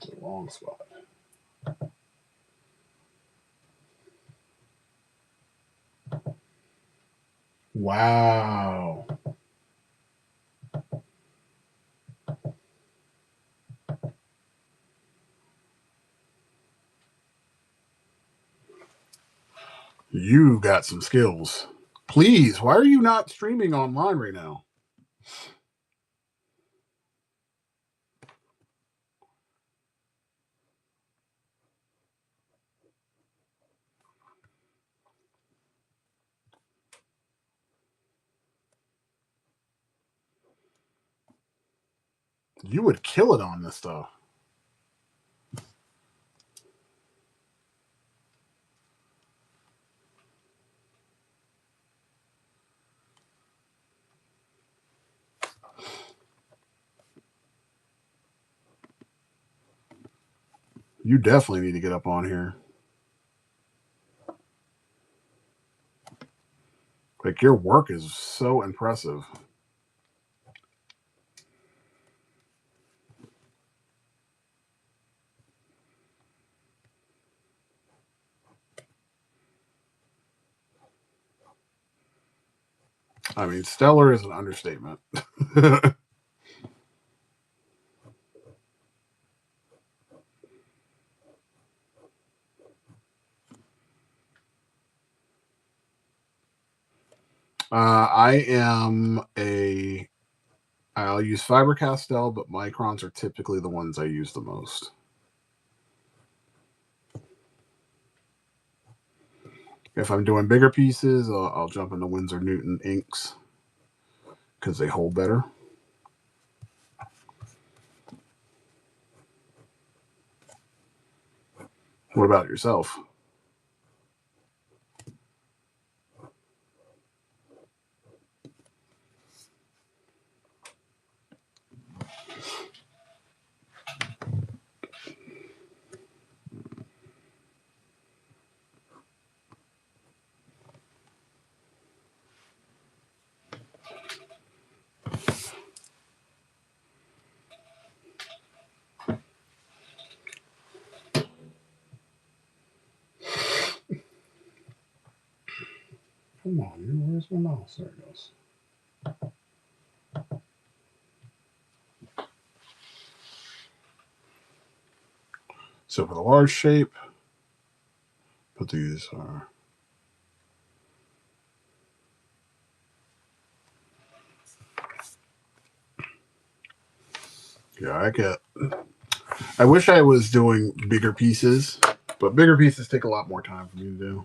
the wrong spot. Wow. You got some skills. Please, why are you not streaming online right now? You would kill it on this stuff. You definitely need to get up on here. Like, your work is so impressive. I mean, stellar is an understatement. I'll use Faber Castell, but microns are typically the ones I use the most. If I'm doing bigger pieces, I'll jump into Winsor Newton inks because they hold better. What about yourself? Come on, where's my mouse? There it goes. So for the large shape, put these are. Yeah, I wish I was doing bigger pieces, but bigger pieces take a lot more time for me to do.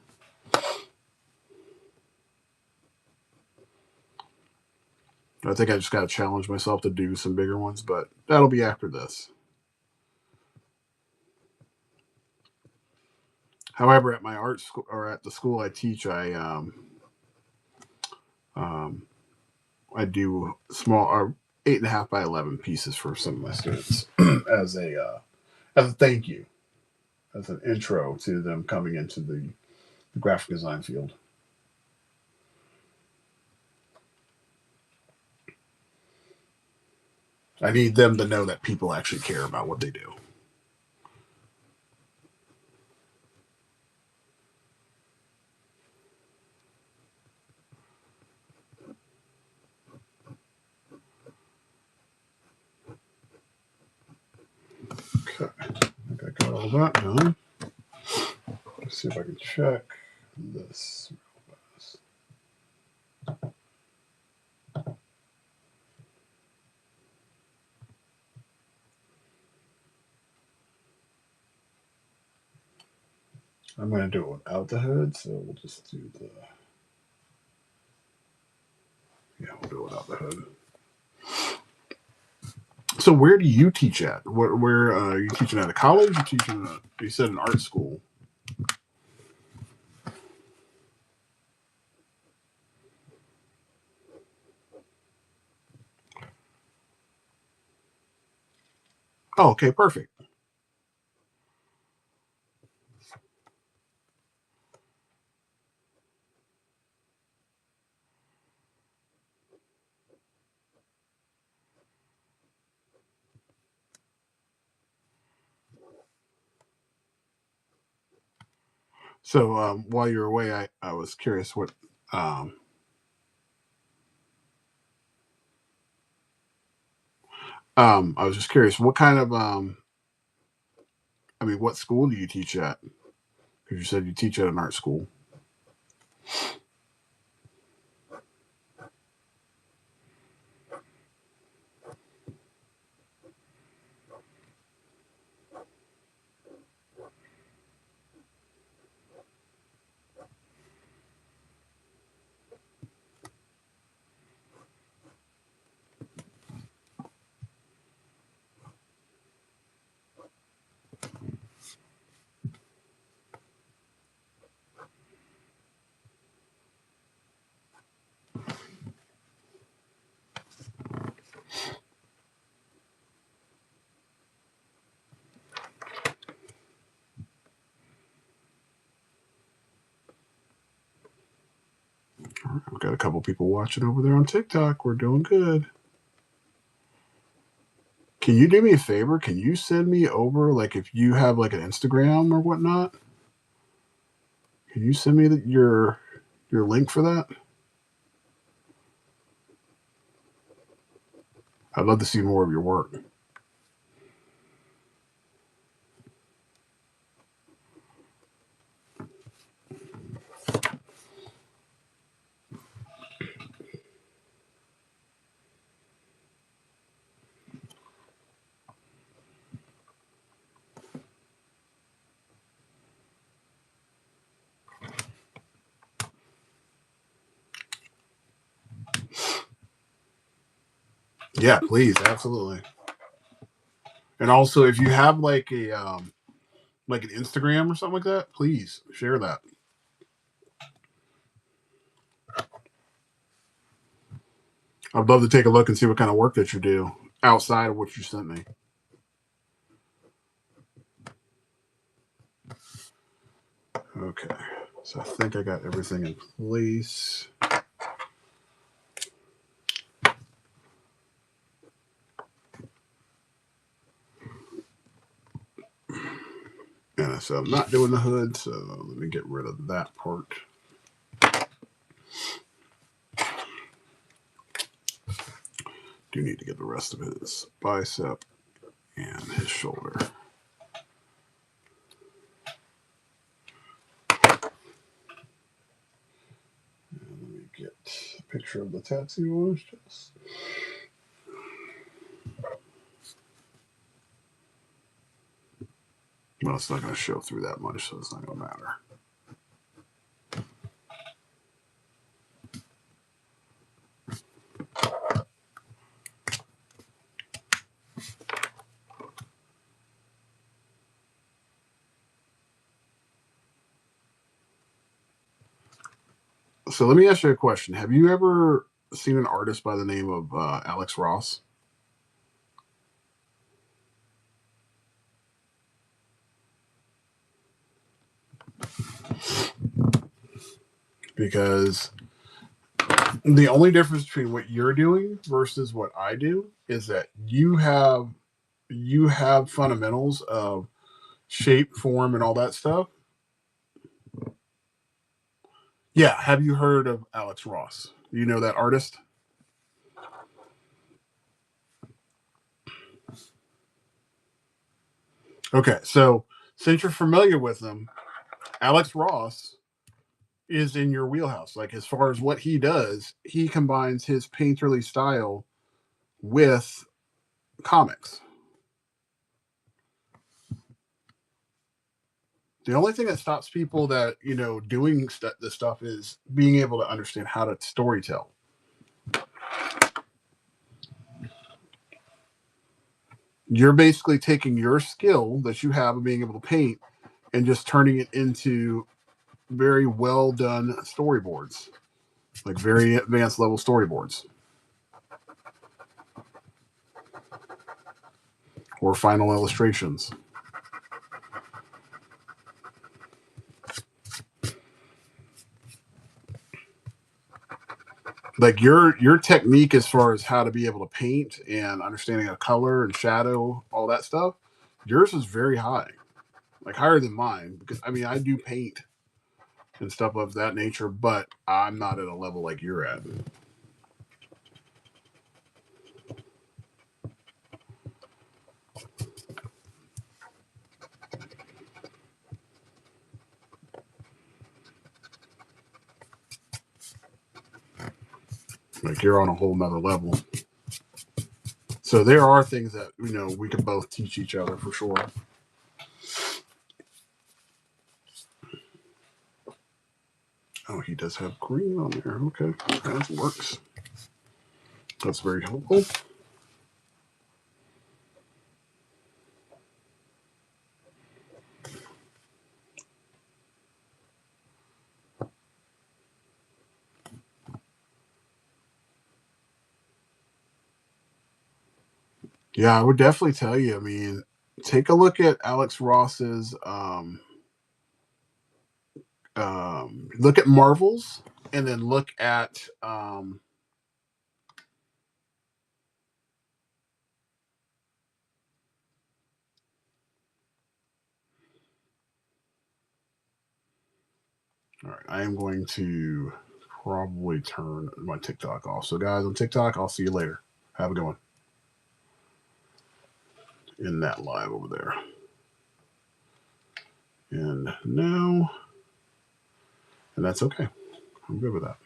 I think I just got to challenge myself to do some bigger ones, but that'll be after this. However, at my art school or at the school I teach, I do small or 8.5 by 11 pieces for some of my students as a thank you, as an intro to them coming into the graphic design field. I need them to know that people actually care about what they do. Okay, I think I got all that done. Let's see if I can check this real fast. I'm going to do it without the hood, so we'll just do the... Yeah, we'll do it without the hood. So where do you teach at? Where are you teaching at a college? You teaching at, you said an art school. Oh, okay, perfect. So while you're away, I was curious what um, I was just curious what kind of I mean, what school do you teach at? Because you said you teach at an art school. I've got a couple people watching over there on TikTok. We're doing good. Can you do me a favor? Can you send me over, like, if you have like an Instagram or whatnot? Can you send me your link for that? I'd love to see more of your work. Yeah, please, absolutely. And also, if you have like an Instagram or something like that, please share that. I'd love to take a look and see what kind of work that you do outside of what you sent me. Okay, so I think I got everything in place. And so I'm not doing the hood, so let me get rid of that part. Do need to get the rest of his bicep and his shoulder. And let me get a picture of the tattoo artist. Well, it's not going to show through that much, so it's not going to matter. So let me ask you a question. Have you ever seen an artist by the name of Alex Ross? Because the only difference between what you're doing versus what I do is that you have fundamentals of shape, form, and all that stuff. Yeah, have you heard of Alex Ross? You know that artist? Okay, so since you're familiar with him, Alex Ross is in your wheelhouse. Like, as far as what he does, he combines his painterly style with comics. The only thing that stops people that, doing this stuff is being able to understand how to storytell. You're basically taking your skill that you have of being able to paint and just turning it into very well done storyboards, like very advanced level storyboards or final illustrations. Like your technique as far as how to be able to paint and understanding of color and shadow, all that stuff, yours is very high, like higher than mine. Because I mean, I do paint and stuff of that nature, but I'm not at a level like you're at. Like you're on a whole nother level. So there are things that we can both teach each other for sure. Oh, he does have green on there. Okay, that works. That's very helpful. Yeah, I would definitely tell you. I mean, take a look at Alex Ross's look at Marvels, and then look at all right, I am going to probably turn my TikTok off. So guys, on TikTok, I'll see you later. Have a good one. In that live over there. And now, and that's okay. I'm good with that.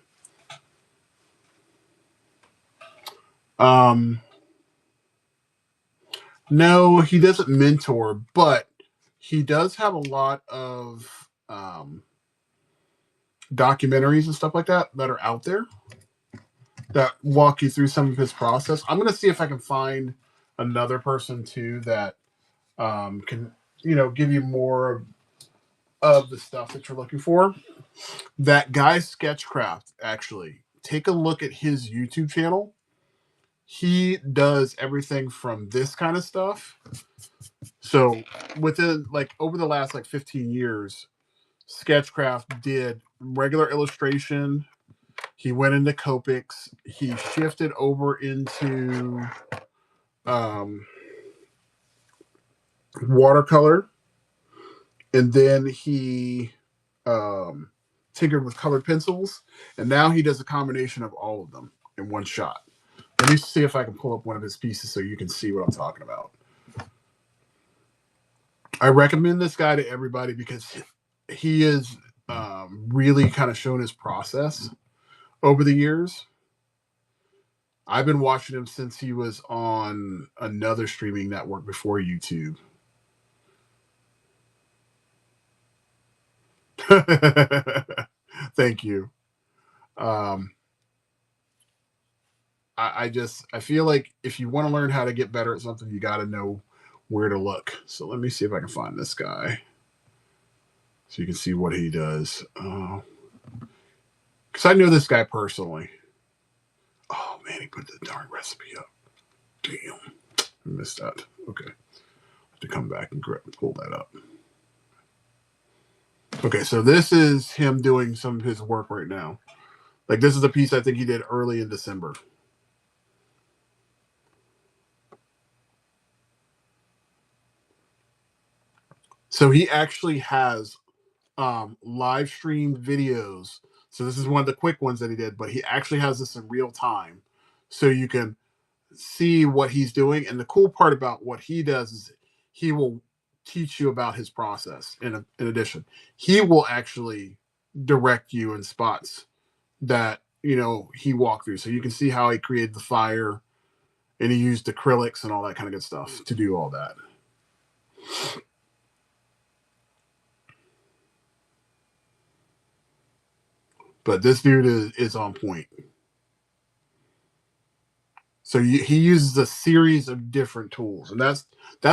No, he doesn't mentor, but he does have a lot of documentaries and stuff like that are out there that walk you through some of his process. I'm going to see if I can find another person too that can, give you more of the stuff that you're looking for. That guy Sketchcraft, actually, take a look at his YouTube channel. He does everything from this kind of stuff. So within over the last 15 years, Sketchcraft did regular illustration. He went into Copics. He shifted over into watercolor, and then he tinkered with colored pencils, and now he does a combination of all of them in one shot. Let me see if I can pull up one of his pieces so you can see what I'm talking about. I recommend this guy to everybody because he is really kind of shown his process over the years. I've been watching him since he was on another streaming network before YouTube. Thank you. I feel like if you want to learn how to get better at something, you got to know where to look. So let me see if I can find this guy so you can see what he does. Because I know this guy personally. Oh man, he put the darn recipe up. Damn, I missed that. Okay, I have to come back and pull that up. Okay, so this is him doing some of his work right now. Like this is a piece I think he did early in December. So he actually has live streamed videos. So this is one of the quick ones that he did, but he actually has this in real time. So you can see what he's doing. And the cool part about what he does is he will teach you about his process. In addition, he will actually direct you in spots that, he walked through. So you can see how he created the fire and he used acrylics and all that kind of good stuff to do all that. but this dude is on point. So he uses a series of different tools, and that's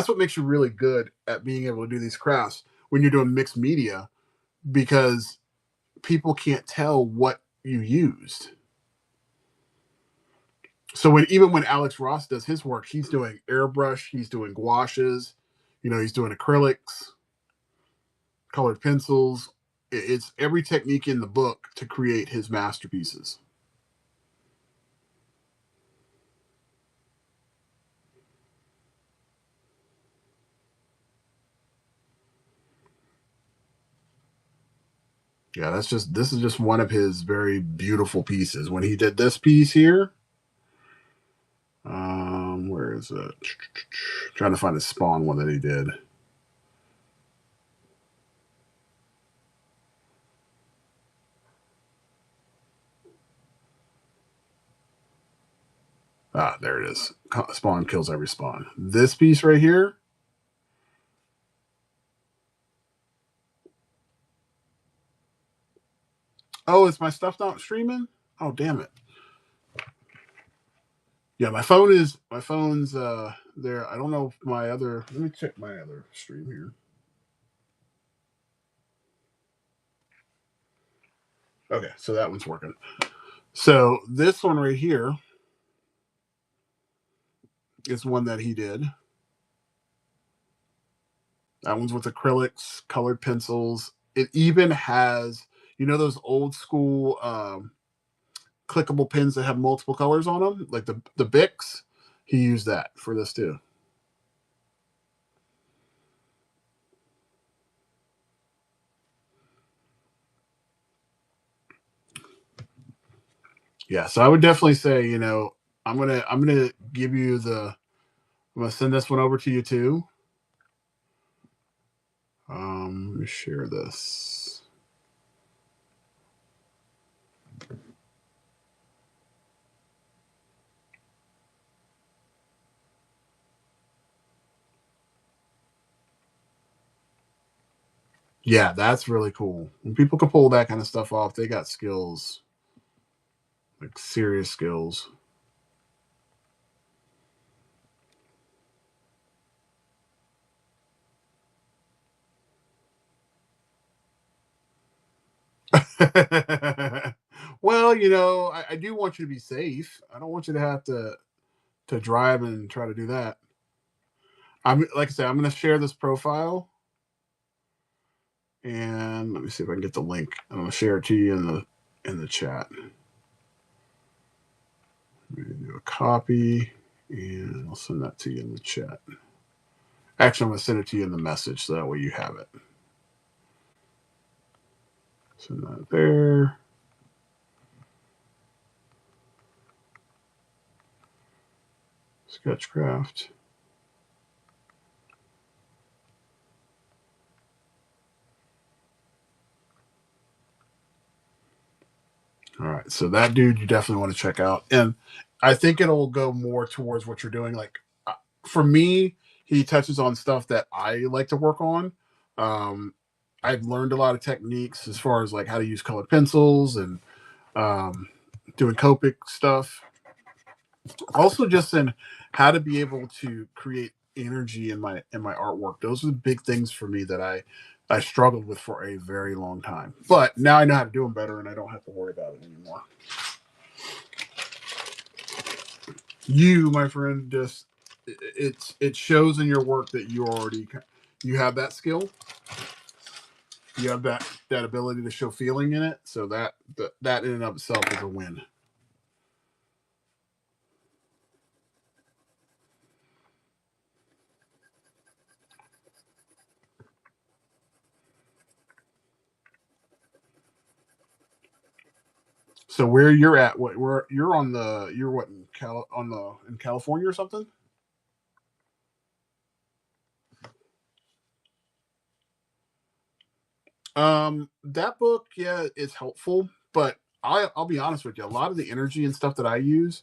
what makes you really good at being able to do these crafts when you're doing mixed media, because people can't tell what you used. So even when Alex Ross does his work, he's doing airbrush, he's doing gouaches, he's doing acrylics, colored pencils. It's every technique in the book to create his masterpieces. Yeah, this is just one of his very beautiful pieces. When he did this piece here, where is it? Trying to find a Spawn one that he did. Ah, there it is. Spawn kills every spawn. This piece right here. Oh, is my stuff not streaming? Oh, damn it. Yeah, my phone's there. I don't know if let me check my other stream here. Okay, so that one's working. So this one right here is one that he did. That one's with acrylics, colored pencils. It even has, those old school clickable pins that have multiple colors on them, like the Bics. He used that for this too. Yeah, so I would definitely say, I'm gonna give you I'm gonna send this one over to you too. Let me share this. Yeah, that's really cool. When people can pull that kind of stuff off, they got skills, like serious skills. Well, I do want you to be safe. I don't want you to have to drive and try to do that. I'm like I said, I'm going to share this profile, and let me see if I can get the link. I'm going to share it to you in the chat. Let me do a copy, and I'll send that to you in the chat. Actually, I'm going to send it to you in the message, so that way you have it. Send that there. Sketchcraft. All right, so that dude you definitely want to check out, and I think it'll go more towards what you're doing. Like for me, he touches on stuff that I like to work on. Um, I've learned a lot of techniques as far as like how to use colored pencils and um, doing Copic stuff. Also, just in how to be able to create energy in my artwork. Those are the big things for me that I struggled with for a very long time. But now I know how to do them better, and I don't have to worry about it anymore. You, my friend, just it shows in your work that you have that skill. You have that ability to show feeling in it. So that in and of itself is a win. So where you're at, where you're you're what in California or something? That book, yeah, is helpful, but I'll be honest with you. A lot of the energy and stuff that I use,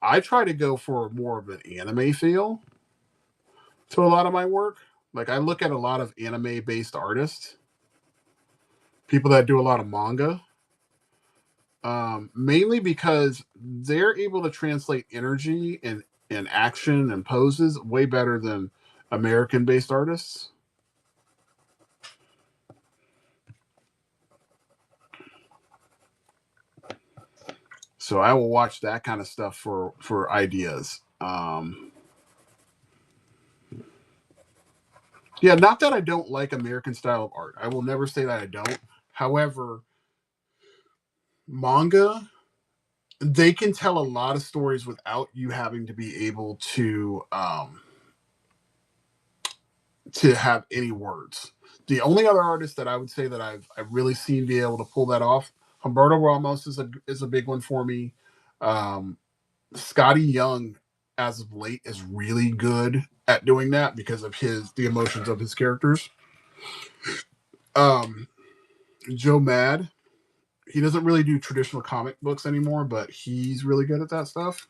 I try to go for more of an anime feel to a lot of my work. Like I look at a lot of anime based artists, people that do a lot of manga. Mainly because they're able to translate energy and action and poses way better than American-based artists. So I will watch that kind of stuff for ideas. Yeah, not that I don't like American style of art. I will never say that I don't. However, manga, they can tell a lot of stories without you having to be able to have any words. The only other artist that I would say that I've really seen be able to pull that off, Humberto Ramos is a big one for me. Um, Scotty Young, as of late, is really good at doing that because of the emotions of his characters. Um, Joe Mad, he doesn't really do traditional comic books anymore, but he's really good at that stuff.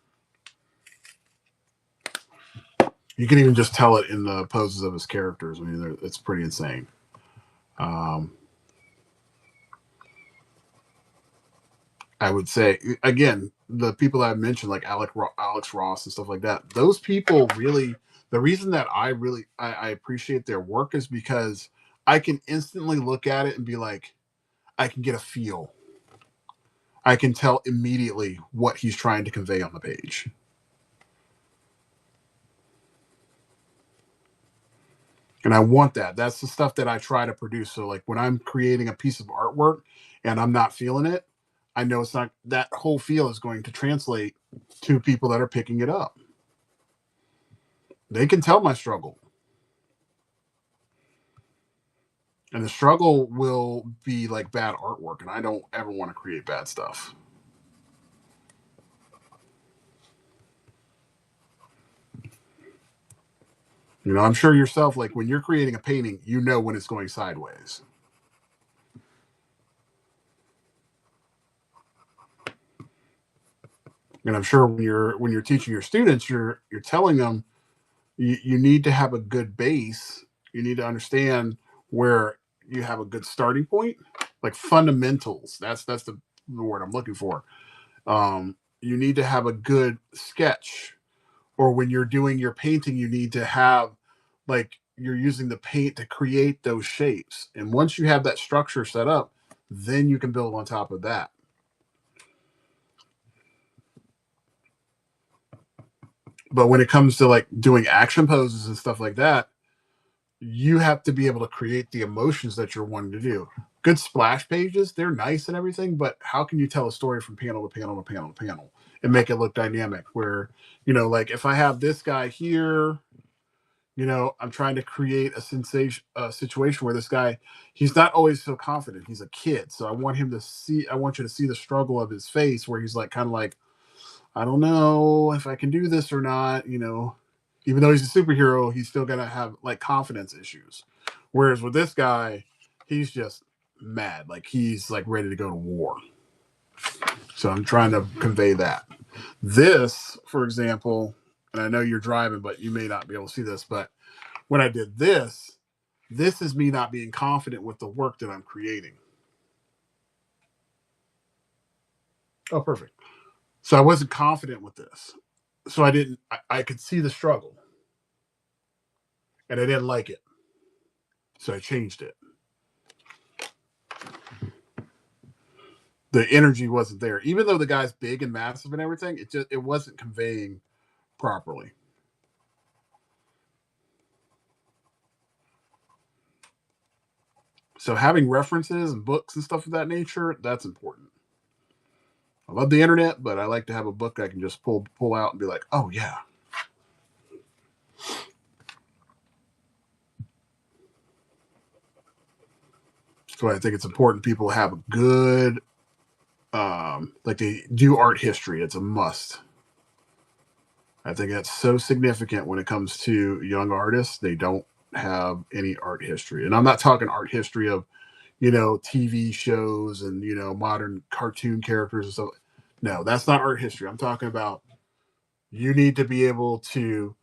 You can even just tell it in the poses of his characters. I mean, it's pretty insane. Um, I would say again, the people that I mentioned, like Alex Ross and stuff like that. Those people really. The reason that I appreciate their work is because I can instantly look at it and be like, I can get a feel. I can tell immediately what he's trying to convey on the page. And I want that. That's the stuff that I try to produce. So like when I'm creating a piece of artwork and I'm not feeling it, I know it's not that whole feel is going to translate to people that are picking it up. They can tell my struggle. And the struggle will be like bad artwork. And I don't ever want to create bad stuff. You know, I'm sure yourself, like when you're creating a painting, you know when it's going sideways. And I'm sure when you're teaching your students, you're telling them you need to have a good base. You need to understand where you have a good starting point, like fundamentals. That's the word I'm looking for. You need to have a good sketch, or when you're doing your painting, you need to have like you're using the paint to create those shapes. And once you have that structure set up, then you can build on top of that. But when it comes to like doing action poses and stuff like that, you have to be able to create the emotions that you're wanting to do. Good splash pages, they're nice and everything, but how can you tell a story from panel to panel to panel to panel and make it look dynamic? Where, you know, like if I have this guy here, you know, I'm trying to create a situation where this guy, he's not always so confident. He's a kid. So I want you to see the struggle of his face where he's like, kind of like, I don't know if I can do this or not. You know, even though he's a superhero, he's still gonna have like confidence issues. Whereas with this guy, he's just mad, like he's like ready to go to war. So I'm trying to convey that. This, for example, and I know you're driving, but you may not be able to see this, but when I did this, this is me not being confident with the work that I'm creating. Oh, perfect. So I wasn't confident with this. So I could see the struggle and I didn't like it. So I changed it. The energy wasn't there. Even though the guy's big and massive and everything, it wasn't conveying properly. So having references and books and stuff of that nature, that's important. I love the internet, but I like to have a book I can just pull out and be like, oh yeah. So I think it's important people have a good like they do art history. It's a must. I think that's so significant when it comes to young artists. They don't have any art history. And I'm not talking art history of, you know, TV shows and, you know, modern cartoon characters and stuff. No, that's not art history. I'm talking about you need to be able to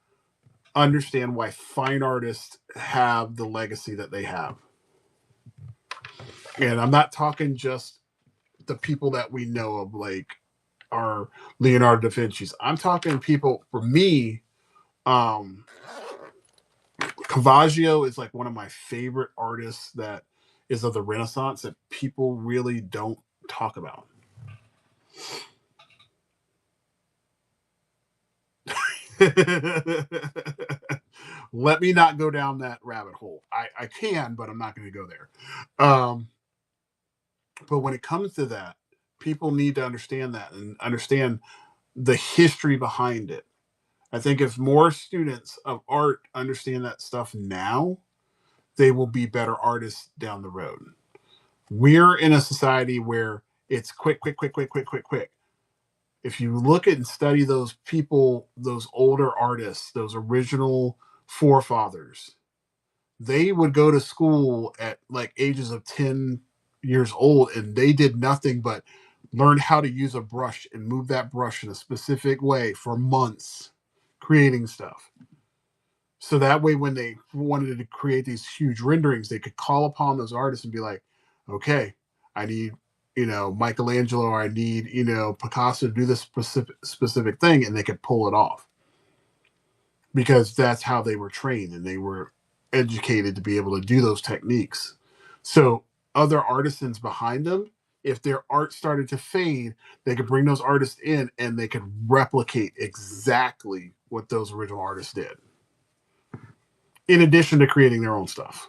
understand why fine artists have the legacy that they have. And I'm not talking just the people that we know of, like our Leonardo da Vinci's. I'm talking people, for me, Caravaggio is like one of my favorite artists that is of the Renaissance that people really don't talk about. Let me not go down that rabbit hole. I can, but I'm not going to go there. But when it comes to that, people need to understand that and understand the history behind it. I think if more students of art understand that stuff now, they will be better artists down the road. We're in a society where it's quick, quick, quick, quick, quick, quick, quick. If you look at and study those people, those older artists, those original forefathers, they would go to school at like ages of 10 years old and they did nothing but learn how to use a brush and move that brush in a specific way for months, creating stuff. So that way, when they wanted to create these huge renderings, they could call upon those artists and be like, okay, I need, Michelangelo, or I need, Picasso to do this specific thing, and they could pull it off because that's how they were trained and they were educated to be able to do those techniques. So other artisans behind them, if their art started to fade, they could bring those artists in and they could replicate exactly what those original artists did, in addition to creating their own stuff.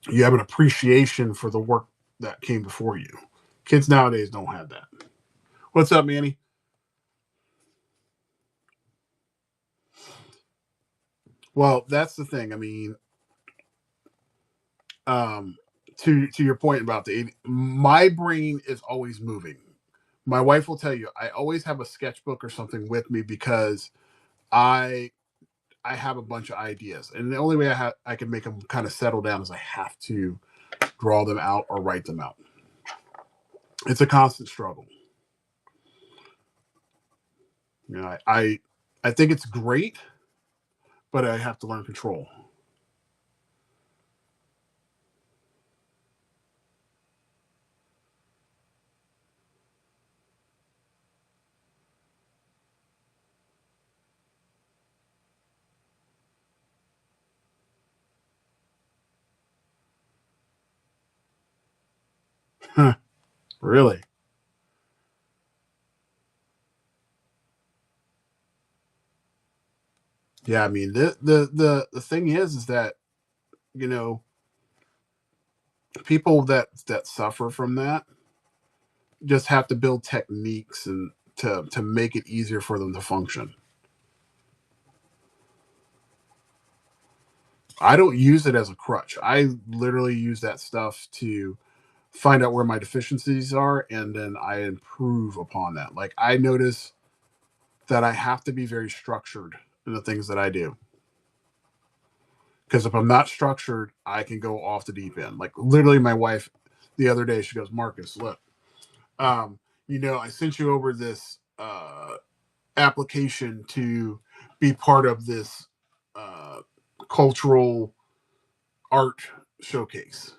You have an appreciation for the work that came before you. Kids nowadays don't have that. What's up, Manny? Well, that's the thing. I mean, to your point about my brain is always moving. My wife will tell you I always have a sketchbook or something with me because I have a bunch of ideas, and the only way I can make them kind of settle down is I have to draw them out or write them out. It's a constant struggle. I think it's great, but I have to learn control. Really? Yeah, I mean the thing is that you know people that suffer from that just have to build techniques and to make it easier for them to function. I don't use it as a crutch. I literally use that stuff to find out where my deficiencies are and then I improve upon that. Like I notice that I have to be very structured in the things that I do. Because if I'm not structured, I can go off the deep end. Like literally my wife the other day, she goes, Marcus, look, I sent you over this application to be part of this uh, cultural art showcase.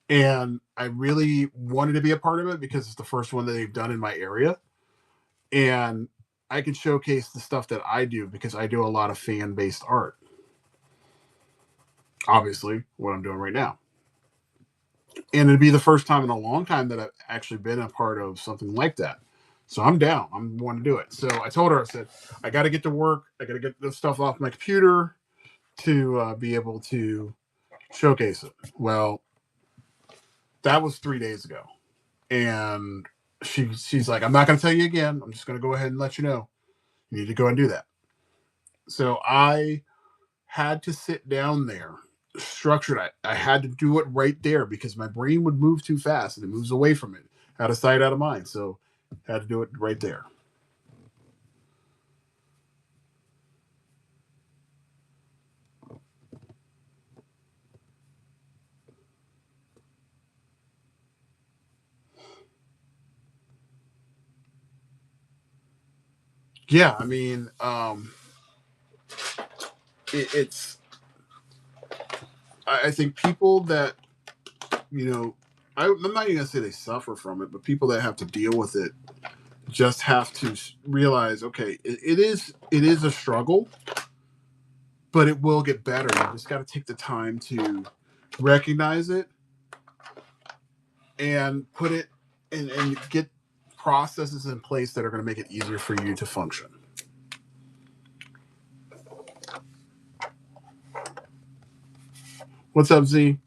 And I really wanted to be a part of it because it's the first one that they've done in my area. And I can showcase the stuff that I do because I do a lot of fan based art. Obviously, what I'm doing right now. And it'd be the first time in a long time that I've actually been a part of something like that. So I'm down. I'm wanting to do it. So I told her, I said, I got to get to work. I got to get this stuff off my computer to be able to showcase it. Well, that was 3 days ago. And she's like, I'm not going to tell you again. I'm just going to go ahead and let you know. You need to go and do that. So I had to sit down there, structured. I had to do it right there because my brain would move too fast and it moves away from it. Out of sight, out of mind. So had to do it right there. Yeah, I mean, it's. I think people that I'm not even gonna say they suffer from it, but people that have to deal with it just have to realize, okay, it is a struggle, but it will get better. You just got to take the time to recognize it and put it and get processes in place that are going to make it easier for you to function. What's up, Z?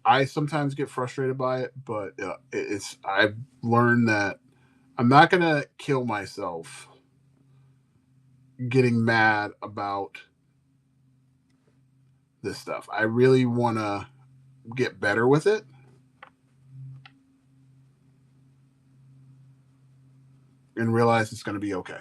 I sometimes get frustrated by it, but I've learned that I'm not going to kill myself getting mad about this stuff. I really want to get better with it. And realize it's going to be okay.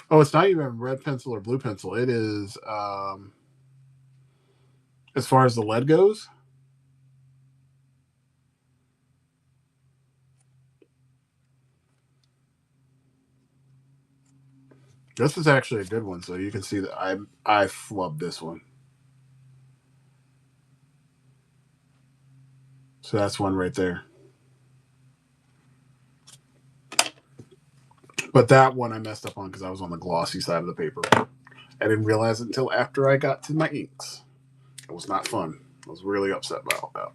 Oh, it's not even red pencil or blue pencil. It is, as far as the lead goes, this is actually a good one. So you can see that I flubbed this one. So that's one right there. But that one I messed up on because I was on the glossy side of the paper. I didn't realize it until after I got to my inks. It was not fun. I was really upset about that.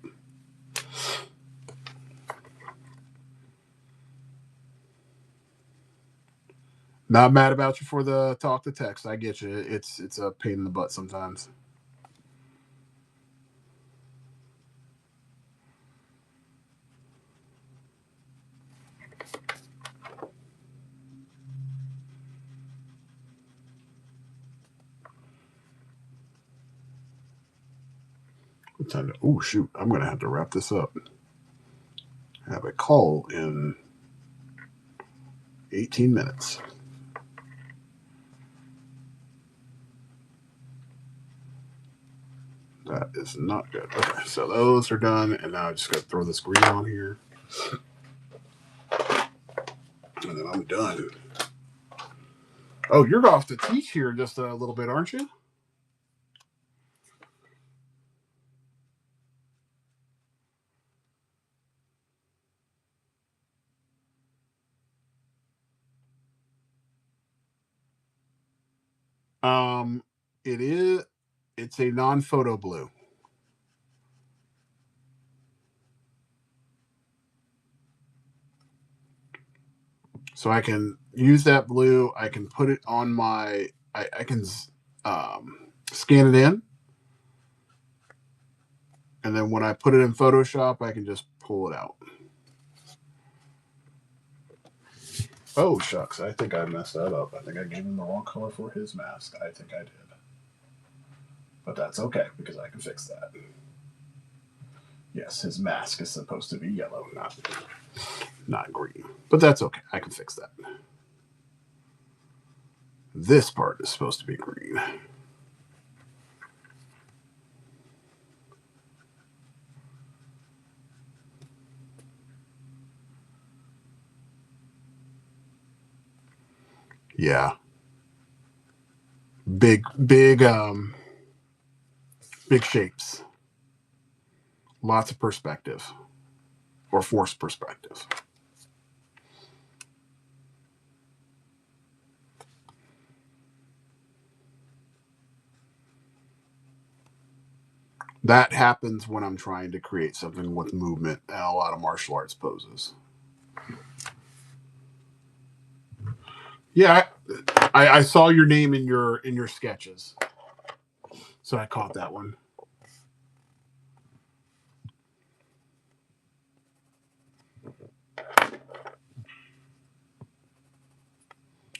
Not mad about you for the talk to text. I get you. It's a pain in the butt sometimes. Oh shoot! I'm gonna have to wrap this up. I have a call in 18 minutes. That is not good. Okay, so those are done, and now I just got to throw this green on here, and then I'm done. Oh, you're off to teach here just a little bit, aren't you? It is. It's a non-photo blue. So I can use that blue. I can put it on my. I can scan it in, and then when I put it in Photoshop, I can just pull it out. Oh shucks! I think I messed that up. I think I gave him the wrong color for his mask. I think I did. But that's okay, because I can fix that. Yes, his mask is supposed to be yellow, not green. But that's okay. I can fix that. This part is supposed to be green. Yeah. Big shapes. Lots of perspective. Or forced perspective. That happens when I'm trying to create something with movement and a lot of martial arts poses. Yeah, I saw your name in your sketches, so I caught that one.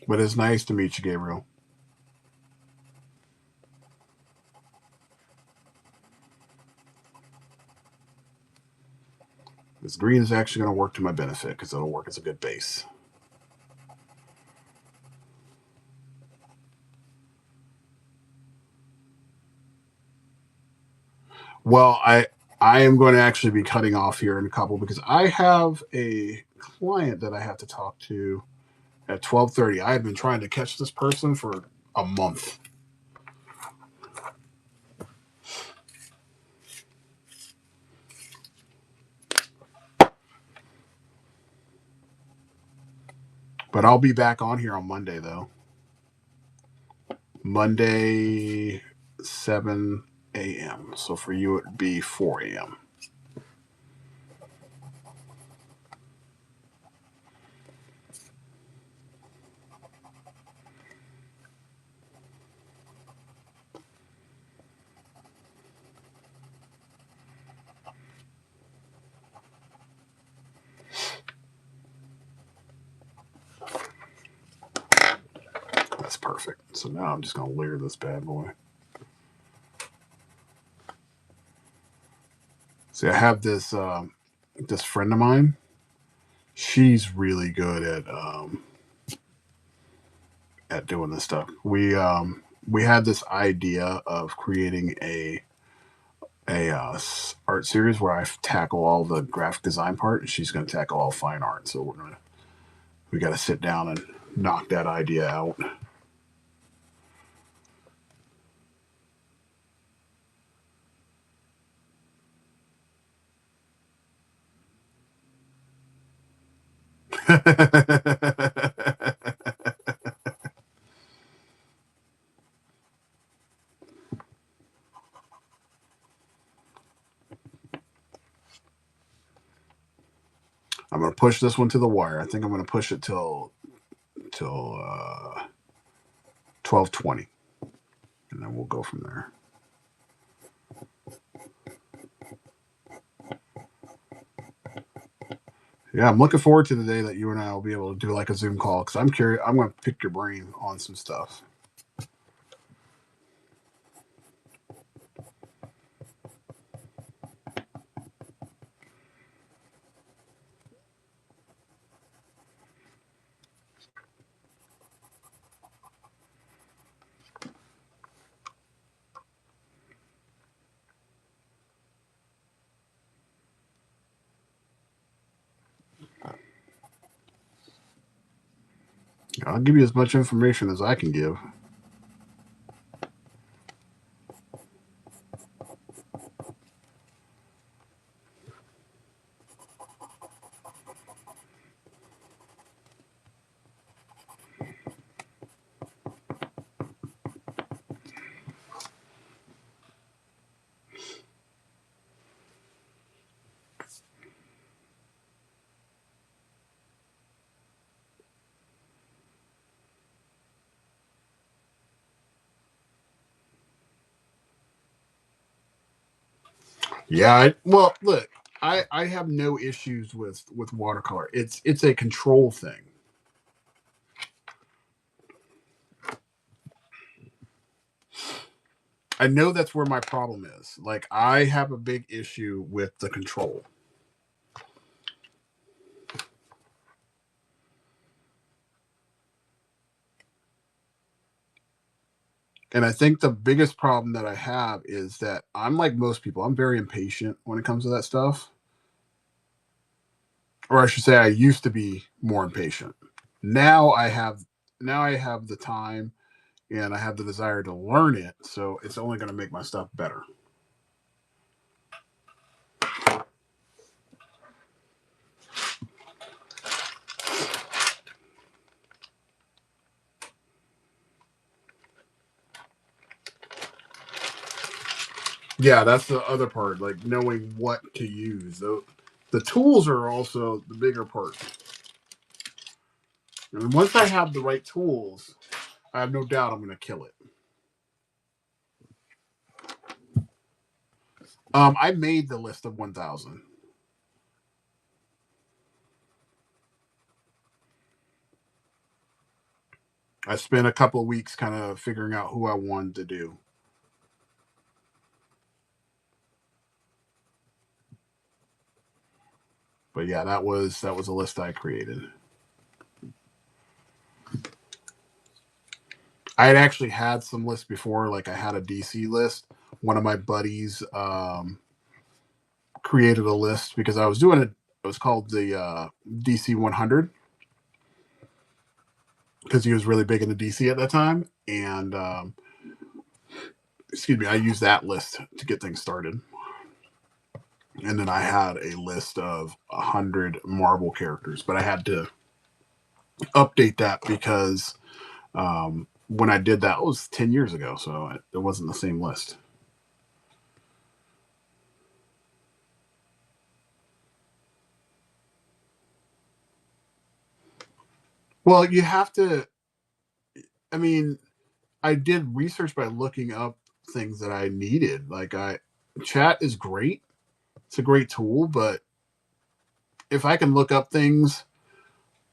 But it's nice to meet you, Gabriel. This green is actually going to work to my benefit because it'll work as a good base. Well, I am going to actually be cutting off here in a couple because I have a client that I have to talk to at 12:30. I have been trying to catch this person for a month. But I'll be back on here on Monday, though. Monday, 7 a.m. So for you, it would be 4 a.m. That's perfect. So now I'm just going to layer this bad boy. See, I have this this friend of mine. She's really good at doing this stuff. We had this idea of creating a art series where I tackle all the graphic design part, and she's going to tackle all fine art. So we got to sit down and knock that idea out. I'm going to push this one to the wire. I think I'm going to push it till 12:20, and then we'll go from there. Yeah, I'm looking forward to the day that you and I will be able to do like a Zoom call because I'm curious. I'm going to pick your brain on some stuff. I'll give you as much information as I can give. Yeah, well, look, I have no issues with watercolor. It's a control thing. I know that's where my problem is. Like I have a big issue with the control. And I think the biggest problem that I have is that I'm like most people, I'm very impatient when it comes to that stuff. Or I should say I used to be more impatient. Now I have now I have the time and I have the desire to learn it, so it's only going to make my stuff better. Yeah, that's the other part, like knowing what to use. The tools are also the bigger part. And once I have the right tools, I have no doubt I'm going to kill it. I made the list of 1,000. I spent a couple of weeks kind of figuring out who I wanted to do. But yeah, that was a list I created. I had actually had some lists before, like I had a DC list. One of my buddies created a list because I was doing it. It was called the DC 100 because he was really big into DC at that time. And excuse me, I used that list to get things started. And then I had a list of 100 Marvel characters, but I had to update that because when I did that, it was 10 years ago, so it wasn't the same list. Well, you have to, I mean, I did research by looking up things that I needed. Chat is great. It's a great tool, but if I can look up things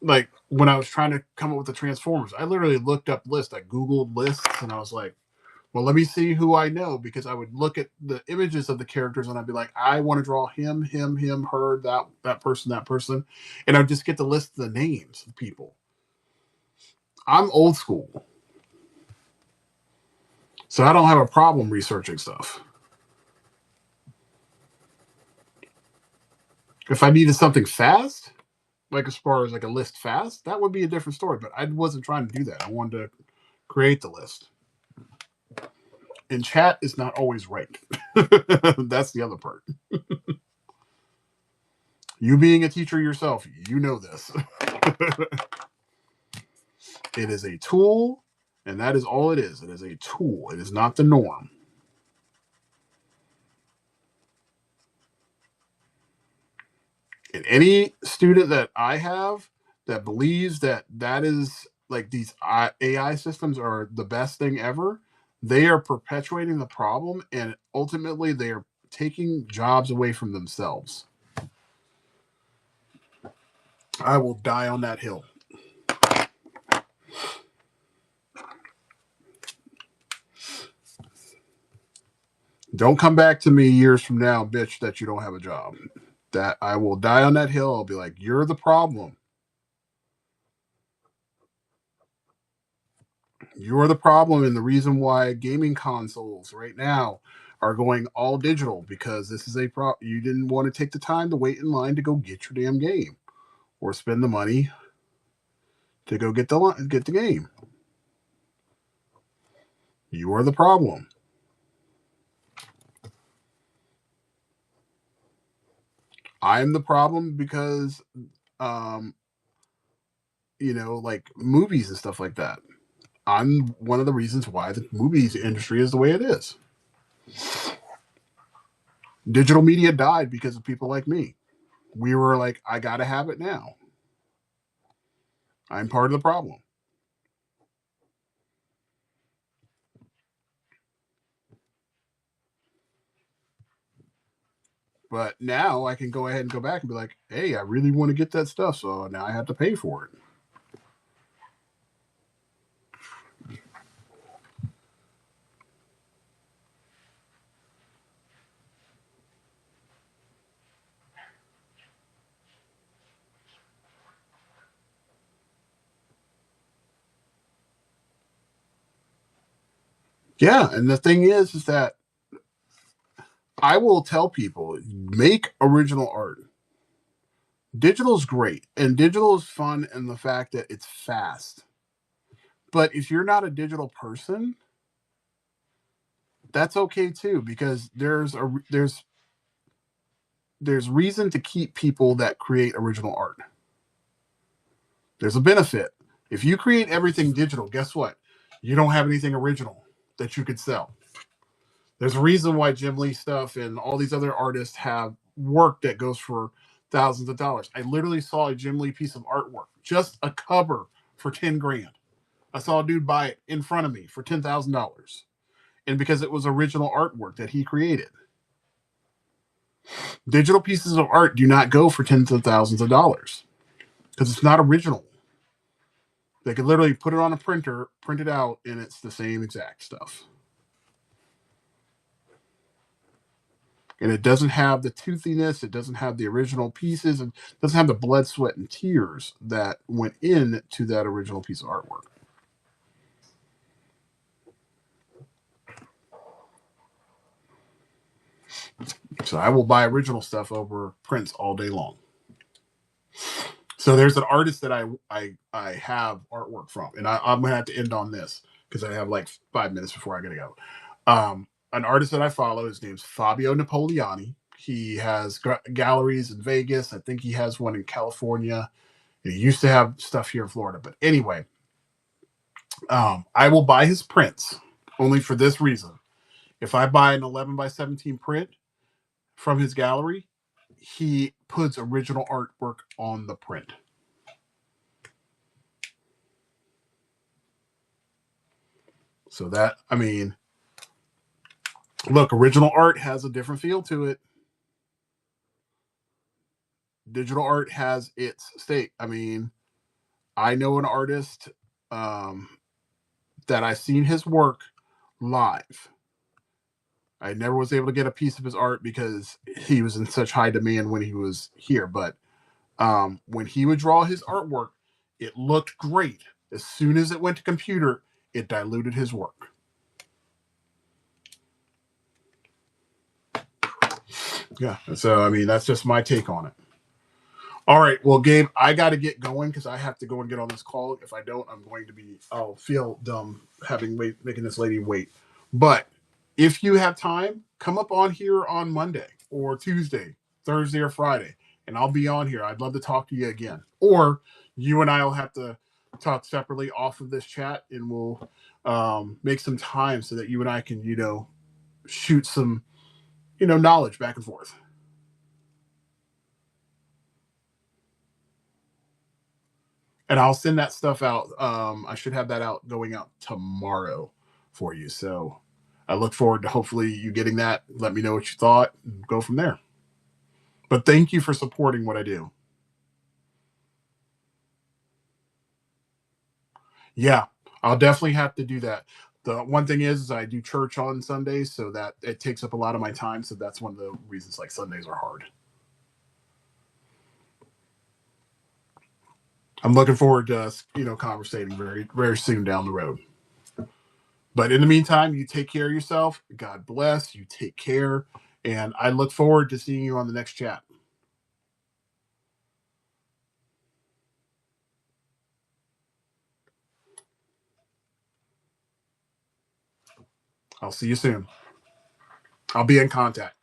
like when I was trying to come up with the Transformers, I literally looked up lists. I Googled lists and I was like, well, let me see who I know, because I would look at the images of the characters and I'd be like, I want to draw him, her, that person. And I'd just get the list of the names of people. I'm old school. So I don't have a problem researching stuff. If I needed something fast, like as far as like a list fast, that would be a different story. But I wasn't trying to do that. I wanted to create the list. And chat is not always right. That's the other part. You being a teacher yourself, you know this. It is a tool, and that is all it is. It is a tool. It is not the norm. And any student that I have that believes that is like these AI systems are the best thing ever, they are perpetuating the problem, and ultimately they are taking jobs away from themselves. I will die on that hill. Don't come back to me years from now, bitch, that you don't have a job. That I will die on that hill. I'll be like, you're the problem. You're the problem, and the reason why gaming consoles right now are going all digital, because this is a you didn't want to take the time to wait in line to go get your damn game or spend the money to go get the game. You are the problem. I'm the problem because like movies and stuff like that. I'm one of the reasons why the movies industry is the way it is. Digital media died because of people like me. We were like, I gotta have it now. I'm part of the problem. But now I can go ahead and go back and be like, hey, I really want to get that stuff, so now I have to pay for it. Yeah, and the thing is that I will tell people, make original art. Digital is great, and digital is fun in the fact that it's fast. But if you're not a digital person, that's okay too, because there's reason to keep people that create original art. There's a benefit. If you create everything digital, guess what? You don't have anything original that you could sell. There's a reason why Jim Lee stuff and all these other artists have work that goes for thousands of dollars. I literally saw a Jim Lee piece of artwork, just a cover, for 10 grand. I saw a dude buy it in front of me for $10,000. And because it was original artwork that he created. Digital pieces of art do not go for tens of thousands of dollars because it's not original. They could literally put it on a printer, print it out, and it's the same exact stuff. And it doesn't have the toothiness, it doesn't have the original pieces, it doesn't have the blood, sweat, and tears that went into that original piece of artwork. So I will buy original stuff over prints all day long. So there's an artist that I have artwork from, and I'm gonna have to end on this because I have like 5 minutes before I gotta go. An artist that I follow, his name's Fabio Napoleoni. He has galleries in Vegas. I think he has one in California. He used to have stuff here in Florida, but anyway, I will buy his prints only for this reason. If I buy an 11 by 17 print from his gallery, he puts original artwork on the print. So that, I mean, look, original art has a different feel to it. Digital art has its state. I mean, I know an artist that I've seen his work live. I never was able to get a piece of his art because he was in such high demand when he was here. But when he would draw his artwork, it looked great. As soon as it went to computer, it diluted his work. Yeah. So, I mean, that's just my take on it. All right. Well, Gabe, I got to get going because I have to go and get on this call. If I don't, I'll feel dumb making this lady wait. But if you have time, come up on here on Monday or Tuesday, Thursday or Friday, and I'll be on here. I'd love to talk to you again. Or you and I will have to talk separately off of this chat, and we'll make some time so that you and I can, shoot some, knowledge back and forth. And I'll send that stuff out. I should have that going out tomorrow for you. So I look forward to hopefully you getting that. Let me know what you thought and go from there. But thank you for supporting what I do. Yeah, I'll definitely have to do that. The one thing is I do church on Sundays, so that it takes up a lot of my time. So that's one of the reasons like Sundays are hard. I'm looking forward to us, conversating very, very soon down the road. But in the meantime, you take care of yourself. God bless. You take care. And I look forward to seeing you on the next chat. I'll see you soon. I'll be in contact.